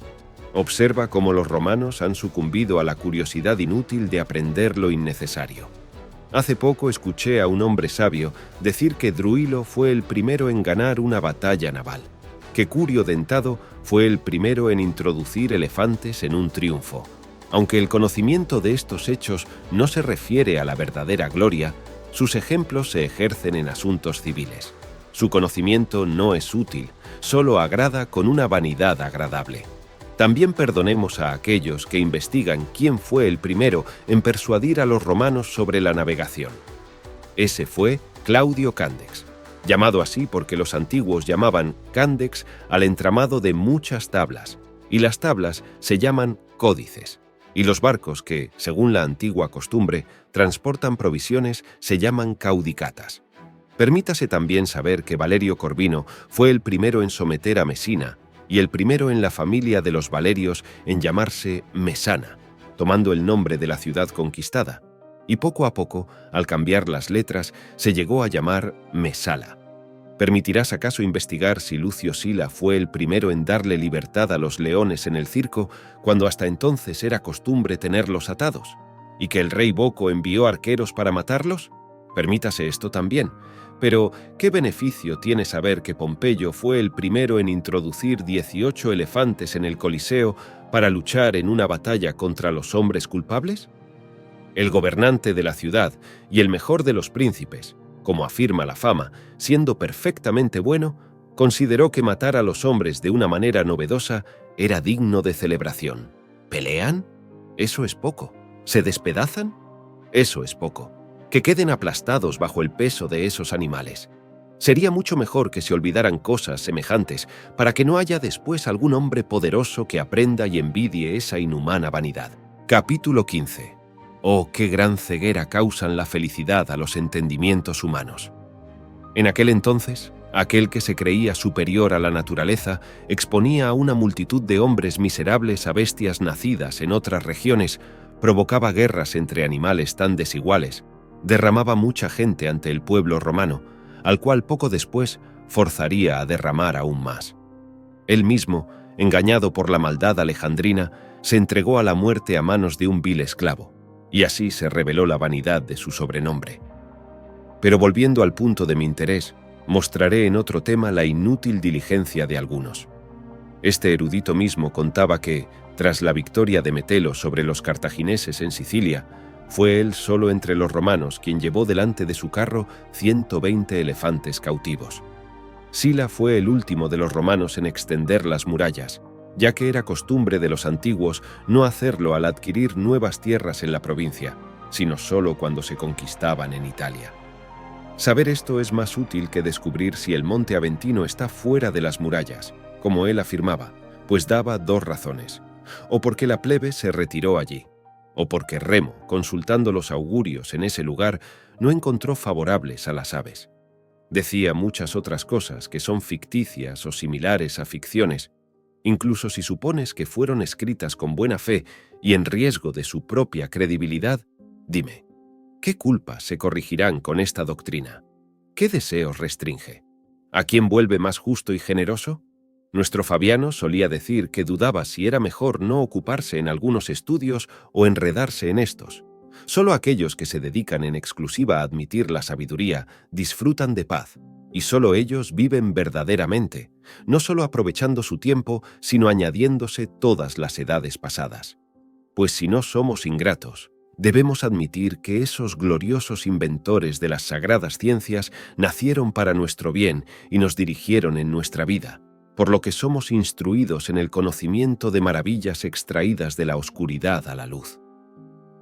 Observa cómo los romanos han sucumbido a la curiosidad inútil de aprender lo innecesario. Hace poco escuché a un hombre sabio decir que Druilo fue el primero en ganar una batalla naval, que Curio Dentado fue el primero en introducir elefantes en un triunfo. Aunque el conocimiento de estos hechos no se refiere a la verdadera gloria, sus ejemplos se ejercen en asuntos civiles. Su conocimiento no es útil, solo agrada con una vanidad agradable. También perdonemos a aquellos que investigan quién fue el primero en persuadir a los romanos sobre la navegación. Ese fue Claudio Candex, llamado así porque los antiguos llamaban Candex al entramado de muchas tablas, y las tablas se llaman códices, y los barcos que, según la antigua costumbre, transportan provisiones se llaman caudicatas. Permítase también saber que Valerio Corvino fue el primero en someter a Mesina y el primero en la familia de los Valerios en llamarse Mesana, tomando el nombre de la ciudad conquistada, y poco a poco, al cambiar las letras, se llegó a llamar Mesala. ¿Permitirás acaso investigar si Lucio Sila fue el primero en darle libertad a los leones en el circo, cuando hasta entonces era costumbre tenerlos atados? ¿Y que el rey Boco envió arqueros para matarlos? Permítase esto también. Pero, ¿qué beneficio tiene saber que Pompeyo fue el primero en introducir 18 elefantes en el Coliseo para luchar en una batalla contra los hombres culpables? El gobernante de la ciudad y el mejor de los príncipes, como afirma la fama, siendo perfectamente bueno, consideró que matar a los hombres de una manera novedosa era digno de celebración. ¿Pelean? Eso es poco. ¿Se despedazan? Eso es poco. Que queden aplastados bajo el peso de esos animales. Sería mucho mejor que se olvidaran cosas semejantes para que no haya después algún hombre poderoso que aprenda y envidie esa inhumana vanidad. Capítulo 15. Oh, qué gran ceguera causan la felicidad a los entendimientos humanos. En aquel entonces, aquel que se creía superior a la naturaleza exponía a una multitud de hombres miserables a bestias nacidas en otras regiones, provocaba guerras entre animales tan desiguales, derramaba mucha gente ante el pueblo romano, al cual poco después forzaría a derramar aún más. Él mismo, engañado por la maldad alejandrina, se entregó a la muerte a manos de un vil esclavo, y así se reveló la vanidad de su sobrenombre. Pero volviendo al punto de mi interés, mostraré en otro tema la inútil diligencia de algunos. Este erudito mismo contaba que, tras la victoria de Metelo sobre los cartagineses en Sicilia, fue él solo entre los romanos quien llevó delante de su carro 120 elefantes cautivos. Sila fue el último de los romanos en extender las murallas, ya que era costumbre de los antiguos no hacerlo al adquirir nuevas tierras en la provincia, sino solo cuando se conquistaban en Italia. Saber esto es más útil que descubrir si el monte Aventino está fuera de las murallas, como él afirmaba, pues daba dos razones: o porque la plebe se retiró allí, o porque Remo, consultando los augurios en ese lugar, no encontró favorables a las aves. Decía muchas otras cosas que son ficticias o similares a ficciones, incluso si supones que fueron escritas con buena fe y en riesgo de su propia credibilidad. Dime, ¿qué culpas se corregirán con esta doctrina? ¿Qué deseos restringe? ¿A quién vuelve más justo y generoso? Nuestro Fabiano solía decir que dudaba si era mejor no ocuparse en algunos estudios o enredarse en estos. Solo aquellos que se dedican en exclusiva a admitir la sabiduría disfrutan de paz, y solo ellos viven verdaderamente, no solo aprovechando su tiempo, sino añadiéndose todas las edades pasadas. Pues si no somos ingratos, debemos admitir que esos gloriosos inventores de las sagradas ciencias nacieron para nuestro bien y nos dirigieron en nuestra vida, por lo que somos instruidos en el conocimiento de maravillas extraídas de la oscuridad a la luz.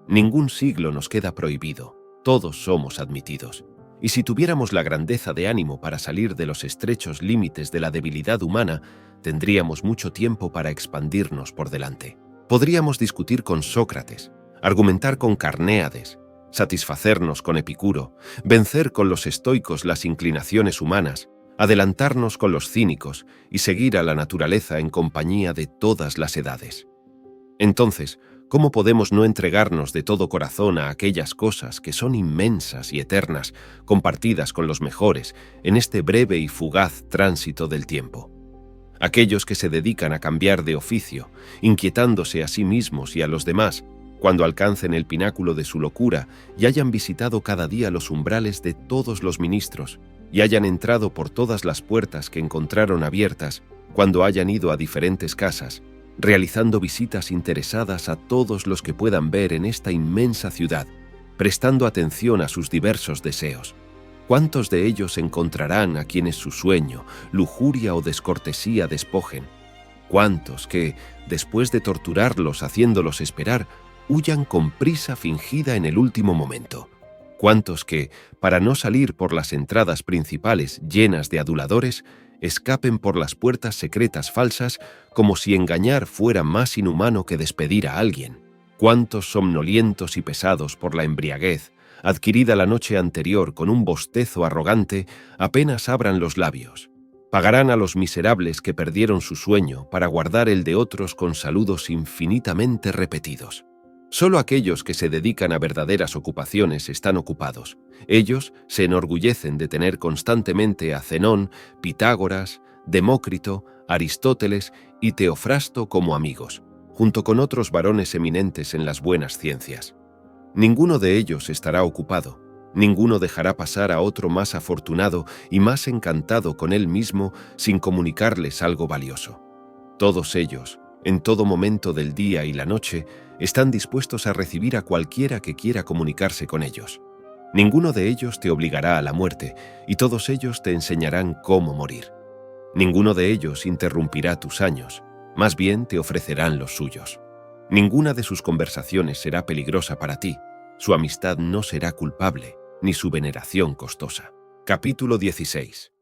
Ningún siglo nos queda prohibido, todos somos admitidos, y si tuviéramos la grandeza de ánimo para salir de los estrechos límites de la debilidad humana, tendríamos mucho tiempo para expandirnos por delante. Podríamos discutir con Sócrates, argumentar con Carnéades, satisfacernos con Epicuro, vencer con los estoicos las inclinaciones humanas, adelantarnos con los cínicos y seguir a la naturaleza en compañía de todas las edades. Entonces, ¿cómo podemos no entregarnos de todo corazón a aquellas cosas que son inmensas y eternas, compartidas con los mejores en este breve y fugaz tránsito del tiempo? Aquellos que se dedican a cambiar de oficio, inquietándose a sí mismos y a los demás, cuando alcancen el pináculo de su locura y hayan visitado cada día los umbrales de todos los ministros, y hayan entrado por todas las puertas que encontraron abiertas, cuando hayan ido a diferentes casas, realizando visitas interesadas a todos los que puedan ver en esta inmensa ciudad, prestando atención a sus diversos deseos. ¿Cuántos de ellos encontrarán a quienes su sueño, lujuria o descortesía despojen? ¿Cuántos que, después de torturarlos haciéndolos esperar, huyan con prisa fingida en el último momento? ¿Cuántos que, para no salir por las entradas principales llenas de aduladores, escapen por las puertas secretas falsas como si engañar fuera más inhumano que despedir a alguien? ¿Cuántos somnolientos y pesados por la embriaguez, adquirida la noche anterior con un bostezo arrogante, apenas abran los labios? Pagarán a los miserables que perdieron su sueño para guardar el de otros con saludos infinitamente repetidos. Solo aquellos que se dedican a verdaderas ocupaciones están ocupados. Ellos se enorgullecen de tener constantemente a Zenón, Pitágoras, Demócrito, Aristóteles y Teofrasto como amigos, junto con otros varones eminentes en las buenas ciencias. Ninguno de ellos estará ocupado, ninguno dejará pasar a otro más afortunado y más encantado con él mismo sin comunicarles algo valioso. Todos ellos, en todo momento del día y la noche, están dispuestos a recibir a cualquiera que quiera comunicarse con ellos. Ninguno de ellos te obligará a la muerte, y todos ellos te enseñarán cómo morir. Ninguno de ellos interrumpirá tus años, más bien te ofrecerán los suyos. Ninguna de sus conversaciones será peligrosa para ti, su amistad no será culpable, ni su veneración costosa. Capítulo 16.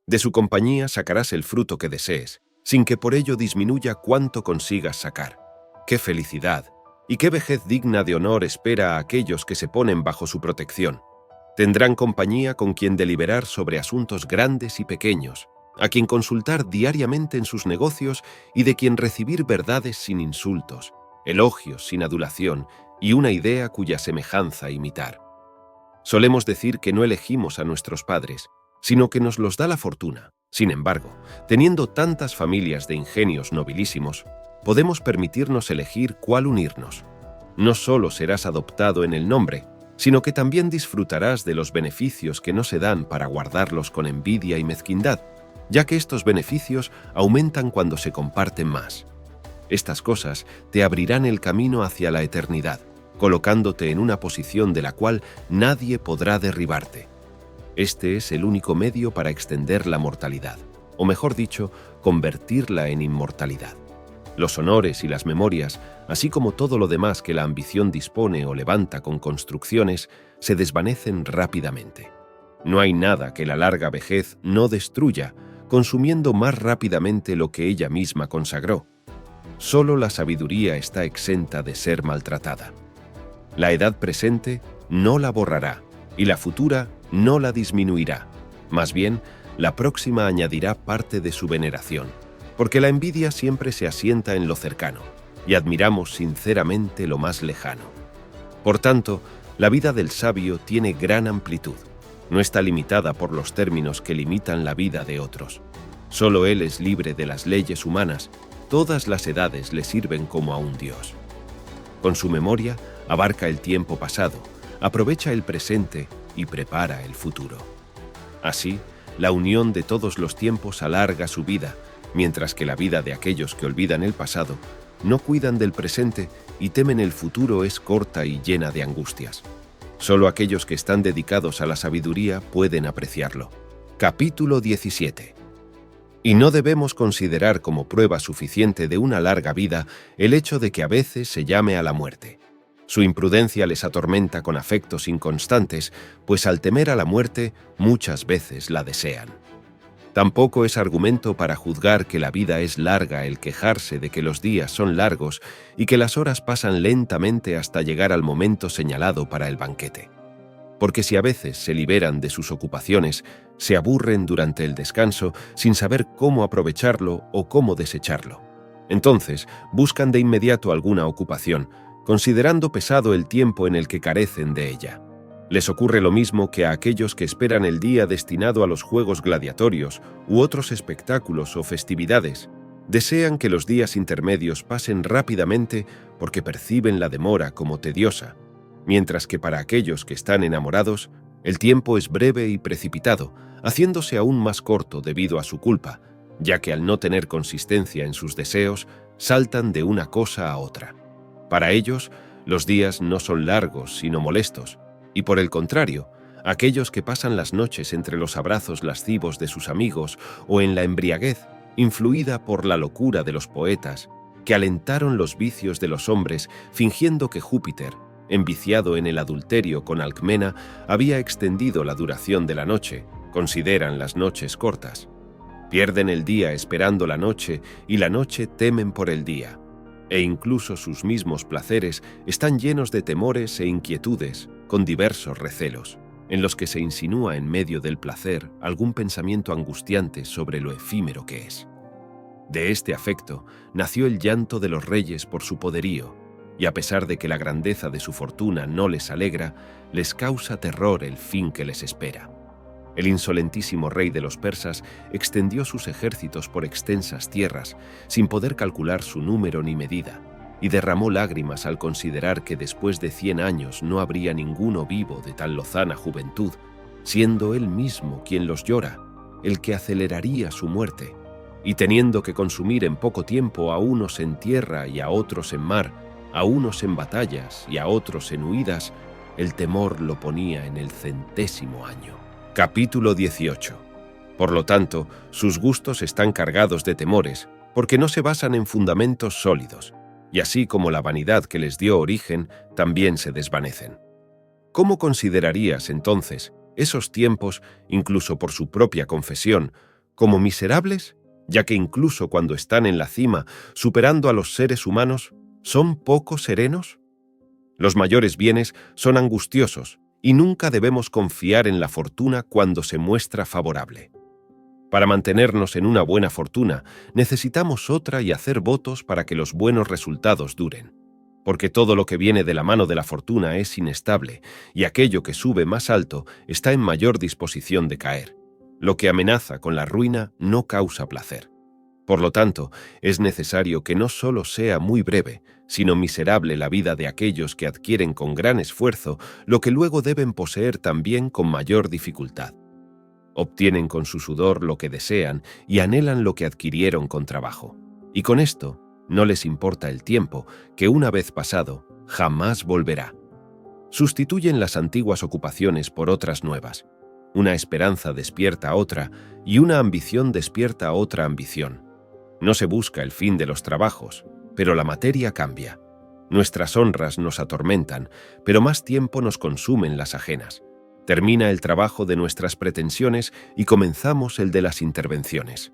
De su compañía sacarás el fruto que desees, sin que por ello disminuya cuánto consigas sacar. ¡Qué felicidad! ¿Y qué vejez digna de honor espera a aquellos que se ponen bajo su protección? Tendrán compañía con quien deliberar sobre asuntos grandes y pequeños, a quien consultar diariamente en sus negocios y de quien recibir verdades sin insultos, elogios sin adulación y una idea cuya semejanza imitar. Solemos decir que no elegimos a nuestros padres, sino que nos los da la fortuna. Sin embargo, teniendo tantas familias de ingenios nobilísimos, podemos permitirnos elegir cuál unirnos. No solo serás adoptado en el nombre, sino que también disfrutarás de los beneficios que no se dan para guardarlos con envidia y mezquindad, ya que estos beneficios aumentan cuando se comparten más. Estas cosas te abrirán el camino hacia la eternidad, colocándote en una posición de la cual nadie podrá derribarte. Este es el único medio para extender la mortalidad, o mejor dicho, convertirla en inmortalidad. Los honores y las memorias, así como todo lo demás que la ambición dispone o levanta con construcciones, se desvanecen rápidamente. No hay nada que la larga vejez no destruya, consumiendo más rápidamente lo que ella misma consagró. Solo la sabiduría está exenta de ser maltratada. La edad presente no la borrará, y la futura no la disminuirá. Más bien, la próxima añadirá parte de su veneración, porque la envidia siempre se asienta en lo cercano, y admiramos sinceramente lo más lejano. Por tanto, la vida del sabio tiene gran amplitud. No está limitada por los términos que limitan la vida de otros. Solo él es libre de las leyes humanas, todas las edades le sirven como a un dios. Con su memoria, abarca el tiempo pasado, aprovecha el presente y prepara el futuro. Así, la unión de todos los tiempos alarga su vida, mientras que la vida de aquellos que olvidan el pasado, no cuidan del presente y temen el futuro es corta y llena de angustias. Solo aquellos que están dedicados a la sabiduría pueden apreciarlo. Capítulo 17. Y no debemos considerar como prueba suficiente de una larga vida el hecho de que a veces se llame a la muerte. Su imprudencia les atormenta con afectos inconstantes, pues al temer a la muerte, muchas veces la desean. Tampoco es argumento para juzgar que la vida es larga el quejarse de que los días son largos y que las horas pasan lentamente hasta llegar al momento señalado para el banquete. Porque si a veces se liberan de sus ocupaciones, se aburren durante el descanso sin saber cómo aprovecharlo o cómo desecharlo. Entonces, buscan de inmediato alguna ocupación, considerando pesado el tiempo en el que carecen de ella. Les ocurre lo mismo que a aquellos que esperan el día destinado a los juegos gladiatorios u otros espectáculos o festividades. Desean que los días intermedios pasen rápidamente porque perciben la demora como tediosa, mientras que para aquellos que están enamorados, el tiempo es breve y precipitado, haciéndose aún más corto debido a su culpa, ya que al no tener consistencia en sus deseos, saltan de una cosa a otra. Para ellos, los días no son largos, sino molestos, y por el contrario, aquellos que pasan las noches entre los abrazos lascivos de sus amigos o en la embriaguez, influida por la locura de los poetas, que alentaron los vicios de los hombres fingiendo que Júpiter, enviciado en el adulterio con Alcmena, había extendido la duración de la noche, consideran las noches cortas. Pierden el día esperando la noche y la noche temen por el día. E incluso sus mismos placeres están llenos de temores e inquietudes, con diversos recelos, en los que se insinúa en medio del placer algún pensamiento angustiante sobre lo efímero que es. De este afecto nació el llanto de los reyes por su poderío, y a pesar de que la grandeza de su fortuna no les alegra, les causa terror el fin que les espera. El insolentísimo rey de los persas extendió sus ejércitos por extensas tierras, sin poder calcular su número ni medida, y derramó lágrimas al considerar que después de 100 años no habría ninguno vivo de tan lozana juventud, siendo él mismo quien los llora, el que aceleraría su muerte, y teniendo que consumir en poco tiempo a unos en tierra y a otros en mar, a unos en batallas y a otros en huidas, el temor lo ponía en el 100º año. Capítulo 18. Por lo tanto, sus gustos están cargados de temores, porque no se basan en fundamentos sólidos, y así como la vanidad que les dio origen, también se desvanecen. ¿Cómo considerarías, entonces, esos tiempos, incluso por su propia confesión, como miserables? Ya que incluso cuando están en la cima, superando a los seres humanos, ¿son poco serenos? Los mayores bienes son angustiosos, y nunca debemos confiar en la fortuna cuando se muestra favorable. Para mantenernos en una buena fortuna, necesitamos otra y hacer votos para que los buenos resultados duren. Porque todo lo que viene de la mano de la fortuna es inestable, y aquello que sube más alto está en mayor disposición de caer. Lo que amenaza con la ruina no causa placer. Por lo tanto, es necesario que no solo sea muy breve, sino miserable la vida de aquellos que adquieren con gran esfuerzo lo que luego deben poseer también con mayor dificultad. Obtienen con su sudor lo que desean y anhelan lo que adquirieron con trabajo. Y con esto, no les importa el tiempo, que una vez pasado, jamás volverá. Sustituyen las antiguas ocupaciones por otras nuevas. Una esperanza despierta otra y una ambición despierta otra ambición. No se busca el fin de los trabajos, pero la materia cambia. Nuestras honras nos atormentan, pero más tiempo nos consumen las ajenas. Termina el trabajo de nuestras pretensiones y comenzamos el de las intervenciones.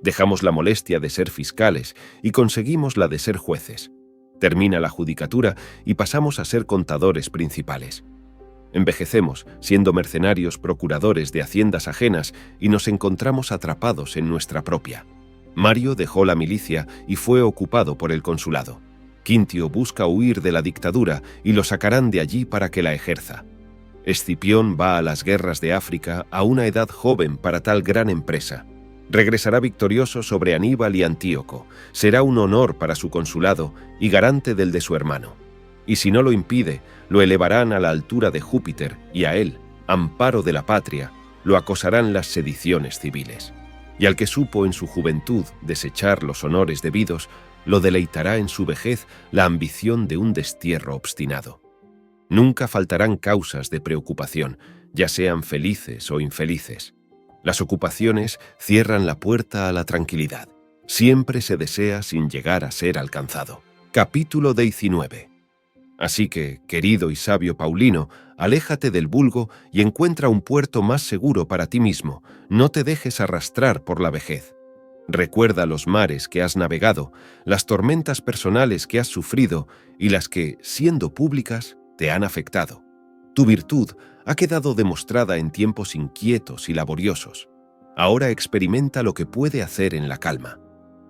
Dejamos la molestia de ser fiscales y conseguimos la de ser jueces. Termina la judicatura y pasamos a ser contadores principales. Envejecemos siendo mercenarios procuradores de haciendas ajenas y nos encontramos atrapados en nuestra propia. Mario dejó la milicia y fue ocupado por el consulado. Quintio busca huir de la dictadura y lo sacarán de allí para que la ejerza. Escipión va a las guerras de África a una edad joven para tal gran empresa. Regresará victorioso sobre Aníbal y Antíoco. Será un honor para su consulado y garante del de su hermano. Y si no lo impide, lo elevarán a la altura de Júpiter y a él, amparo de la patria, lo acosarán las sediciones civiles. Y al que supo en su juventud desechar los honores debidos, lo deleitará en su vejez la ambición de un destierro obstinado. Nunca faltarán causas de preocupación, ya sean felices o infelices. Las ocupaciones cierran la puerta a la tranquilidad. Siempre se desea sin llegar a ser alcanzado. Capítulo 19. Así que, querido y sabio Paulino, aléjate del vulgo y encuentra un puerto más seguro para ti mismo. No te dejes arrastrar por la vejez. Recuerda los mares que has navegado, las tormentas personales que has sufrido y las que, siendo públicas, te han afectado. Tu virtud ha quedado demostrada en tiempos inquietos y laboriosos. Ahora experimenta lo que puede hacer en la calma.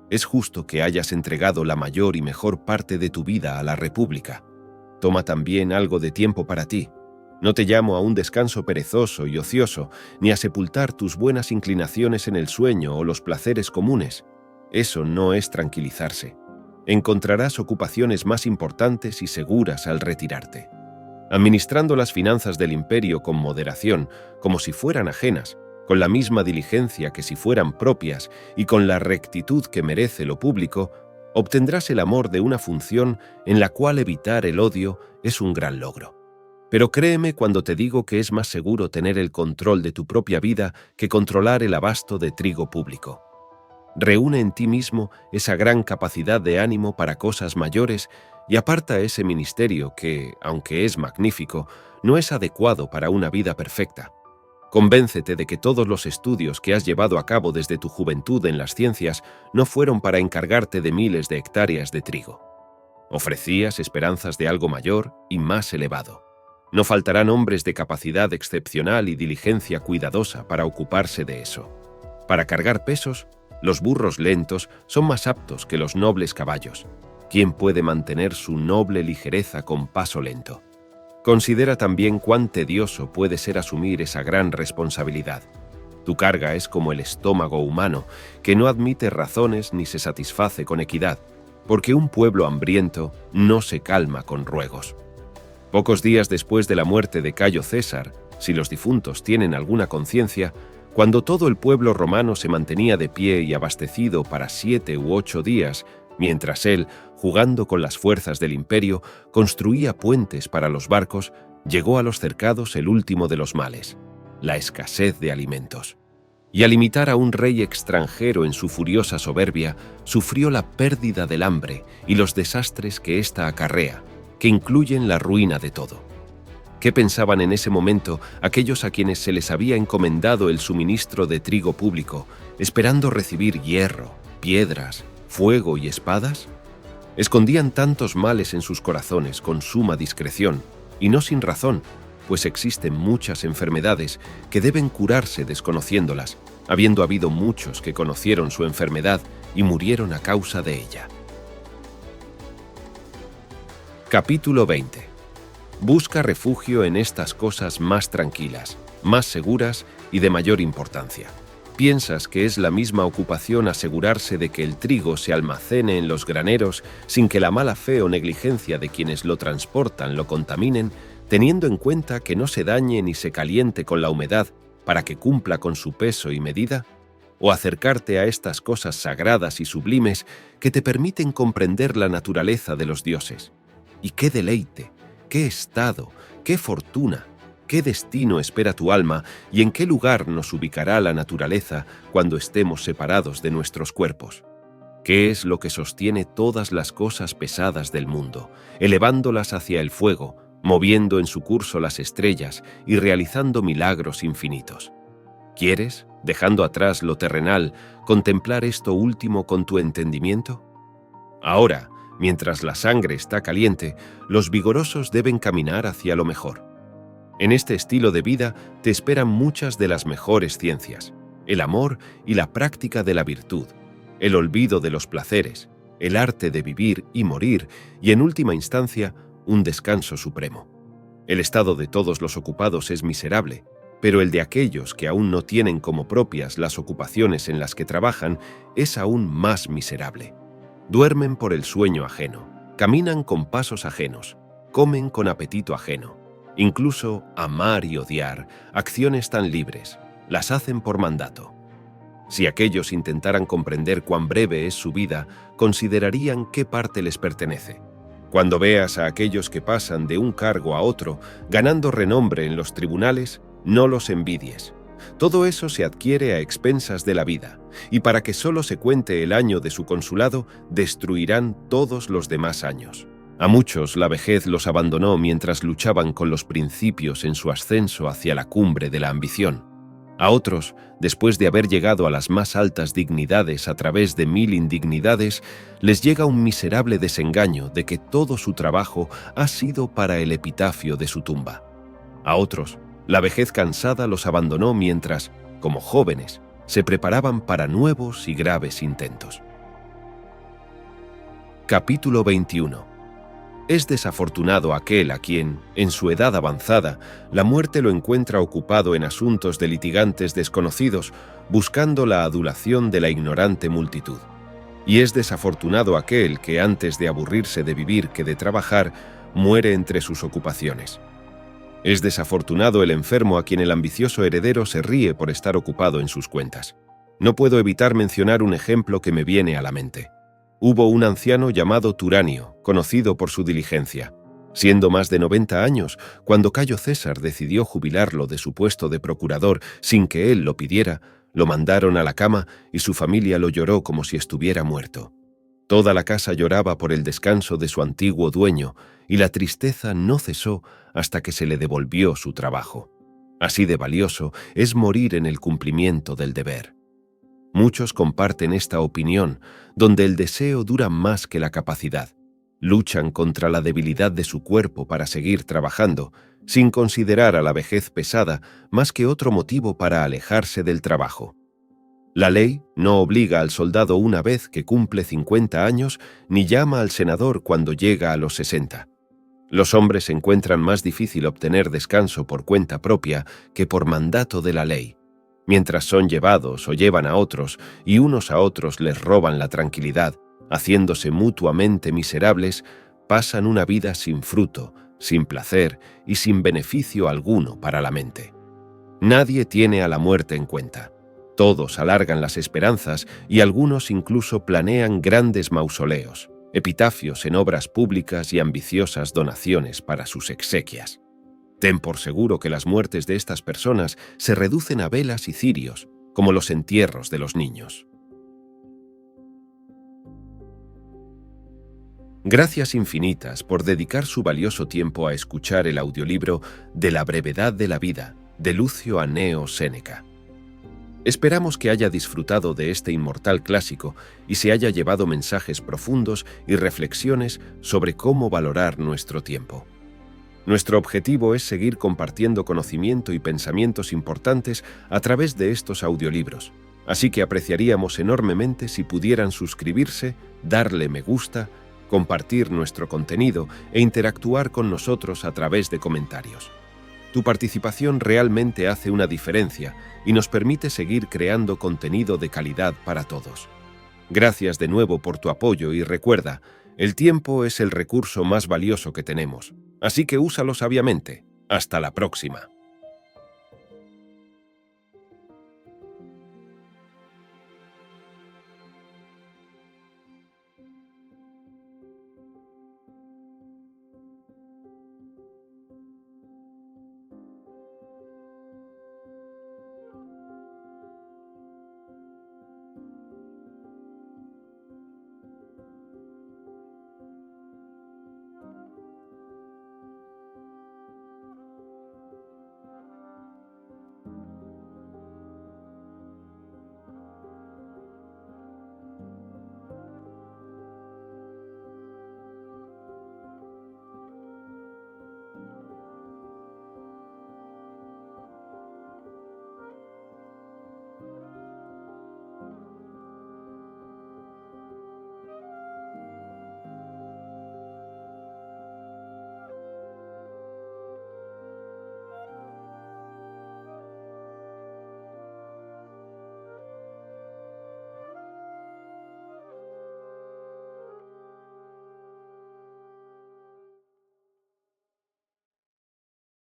Es justo que hayas entregado la mayor y mejor parte de tu vida a la República. Toma también algo de tiempo para ti. No te llamo a un descanso perezoso y ocioso, ni a sepultar tus buenas inclinaciones en el sueño o los placeres comunes. Eso no es tranquilizarse. Encontrarás ocupaciones más importantes y seguras al retirarte. Administrando las finanzas del imperio con moderación, como si fueran ajenas, con la misma diligencia que si fueran propias y con la rectitud que merece lo público, obtendrás el amor de una función en la cual evitar el odio es un gran logro. Pero créeme cuando te digo que es más seguro tener el control de tu propia vida que controlar el abasto de trigo público. Reúne en ti mismo esa gran capacidad de ánimo para cosas mayores y aparta ese ministerio que, aunque es magnífico, no es adecuado para una vida perfecta. Convéncete de que todos los estudios que has llevado a cabo desde tu juventud en las ciencias no fueron para encargarte de miles de hectáreas de trigo. Ofrecías esperanzas de algo mayor y más elevado. No faltarán hombres de capacidad excepcional y diligencia cuidadosa para ocuparse de eso. Para cargar pesos, los burros lentos son más aptos que los nobles caballos. ¿Quién puede mantener su noble ligereza con paso lento? Considera también cuán tedioso puede ser asumir esa gran responsabilidad. Tu carga es como el estómago humano, que no admite razones ni se satisface con equidad, porque un pueblo hambriento no se calma con ruegos. Pocos días después de la muerte de Cayo César, si los difuntos tienen alguna conciencia, cuando todo el pueblo romano se mantenía de pie y abastecido para 7 u 8 días, mientras él, jugando con las fuerzas del imperio, construía puentes para los barcos, llegó a los cercados el último de los males, la escasez de alimentos. Y al imitar a un rey extranjero en su furiosa soberbia, sufrió la pérdida del hambre y los desastres que ésta acarrea, que incluyen la ruina de todo. ¿Qué pensaban en ese momento aquellos a quienes se les había encomendado el suministro de trigo público, esperando recibir hierro, piedras, fuego y espadas? Escondían tantos males en sus corazones con suma discreción, y no sin razón, pues existen muchas enfermedades que deben curarse desconociéndolas, habiendo habido muchos que conocieron su enfermedad y murieron a causa de ella. Capítulo 20. Busca refugio en estas cosas más tranquilas, más seguras y de mayor importancia. ¿Piensas que es la misma ocupación asegurarse de que el trigo se almacene en los graneros sin que la mala fe o negligencia de quienes lo transportan lo contaminen, teniendo en cuenta que no se dañe ni se caliente con la humedad para que cumpla con su peso y medida? ¿O acercarte a estas cosas sagradas y sublimes que te permiten comprender la naturaleza de los dioses? Y qué deleite, qué estado, qué fortuna, qué destino espera tu alma y en qué lugar nos ubicará la naturaleza cuando estemos separados de nuestros cuerpos. ¿Qué es lo que sostiene todas las cosas pesadas del mundo, elevándolas hacia el fuego, moviendo en su curso las estrellas y realizando milagros infinitos? ¿Quieres, dejando atrás lo terrenal, contemplar esto último con tu entendimiento? Ahora, mientras la sangre está caliente, los vigorosos deben caminar hacia lo mejor. En este estilo de vida te esperan muchas de las mejores ciencias, el amor y la práctica de la virtud, el olvido de los placeres, el arte de vivir y morir y, en última instancia, un descanso supremo. El estado de todos los ocupados es miserable, pero el de aquellos que aún no tienen como propias las ocupaciones en las que trabajan es aún más miserable. Duermen por el sueño ajeno, caminan con pasos ajenos, comen con apetito ajeno. Incluso amar y odiar, acciones tan libres, las hacen por mandato. Si aquellos intentaran comprender cuán breve es su vida, considerarían qué parte les pertenece. Cuando veas a aquellos que pasan de un cargo a otro, ganando renombre en los tribunales, no los envidies. Todo eso se adquiere a expensas de la vida, y para que solo se cuente el año de su consulado, destruirán todos los demás años. A muchos la vejez los abandonó mientras luchaban con los principios en su ascenso hacia la cumbre de la ambición. A otros, después de haber llegado a las más altas dignidades a través de 1000 indignidades, les llega un miserable desengaño de que todo su trabajo ha sido para el epitafio de su tumba. A otros, la vejez cansada los abandonó mientras, como jóvenes, se preparaban para nuevos y graves intentos. Capítulo 21. Es desafortunado aquel a quien, en su edad avanzada, la muerte lo encuentra ocupado en asuntos de litigantes desconocidos, buscando la adulación de la ignorante multitud. Y es desafortunado aquel que, antes de aburrirse de vivir que de trabajar, muere entre sus ocupaciones. Es desafortunado el enfermo a quien el ambicioso heredero se ríe por estar ocupado en sus cuentas. No puedo evitar mencionar un ejemplo que me viene a la mente. Hubo un anciano llamado Turanio, conocido por su diligencia. Siendo más de 90 años, cuando Cayo César decidió jubilarlo de su puesto de procurador sin que él lo pidiera, lo mandaron a la cama y su familia lo lloró como si estuviera muerto. Toda la casa lloraba por el descanso de su antiguo dueño y la tristeza no cesó hasta que se le devolvió su trabajo. Así de valioso es morir en el cumplimiento del deber. Muchos comparten esta opinión, donde el deseo dura más que la capacidad. Luchan contra la debilidad de su cuerpo para seguir trabajando, sin considerar a la vejez pesada más que otro motivo para alejarse del trabajo. La ley no obliga al soldado una vez que cumple 50 años, ni llama al senador cuando llega a los 60. Los hombres encuentran más difícil obtener descanso por cuenta propia que por mandato de la ley. Mientras son llevados o llevan a otros, y unos a otros les roban la tranquilidad, haciéndose mutuamente miserables, pasan una vida sin fruto, sin placer y sin beneficio alguno para la mente. Nadie tiene a la muerte en cuenta. Todos alargan las esperanzas y algunos incluso planean grandes mausoleos, epitafios en obras públicas y ambiciosas donaciones para sus exequias. Ten por seguro que las muertes de estas personas se reducen a velas y cirios, como los entierros de los niños. Gracias infinitas por dedicar su valioso tiempo a escuchar el audiolibro de La brevedad de la vida, de Lucio Anneo Séneca. Esperamos que haya disfrutado de este inmortal clásico y se haya llevado mensajes profundos y reflexiones sobre cómo valorar nuestro tiempo. Nuestro objetivo es seguir compartiendo conocimiento y pensamientos importantes a través de estos audiolibros, así que apreciaríamos enormemente si pudieran suscribirse, darle me gusta, compartir nuestro contenido e interactuar con nosotros a través de comentarios. Tu participación realmente hace una diferencia y nos permite seguir creando contenido de calidad para todos. Gracias de nuevo por tu apoyo y recuerda, el tiempo es el recurso más valioso que tenemos, así que úsalo sabiamente. Hasta la próxima.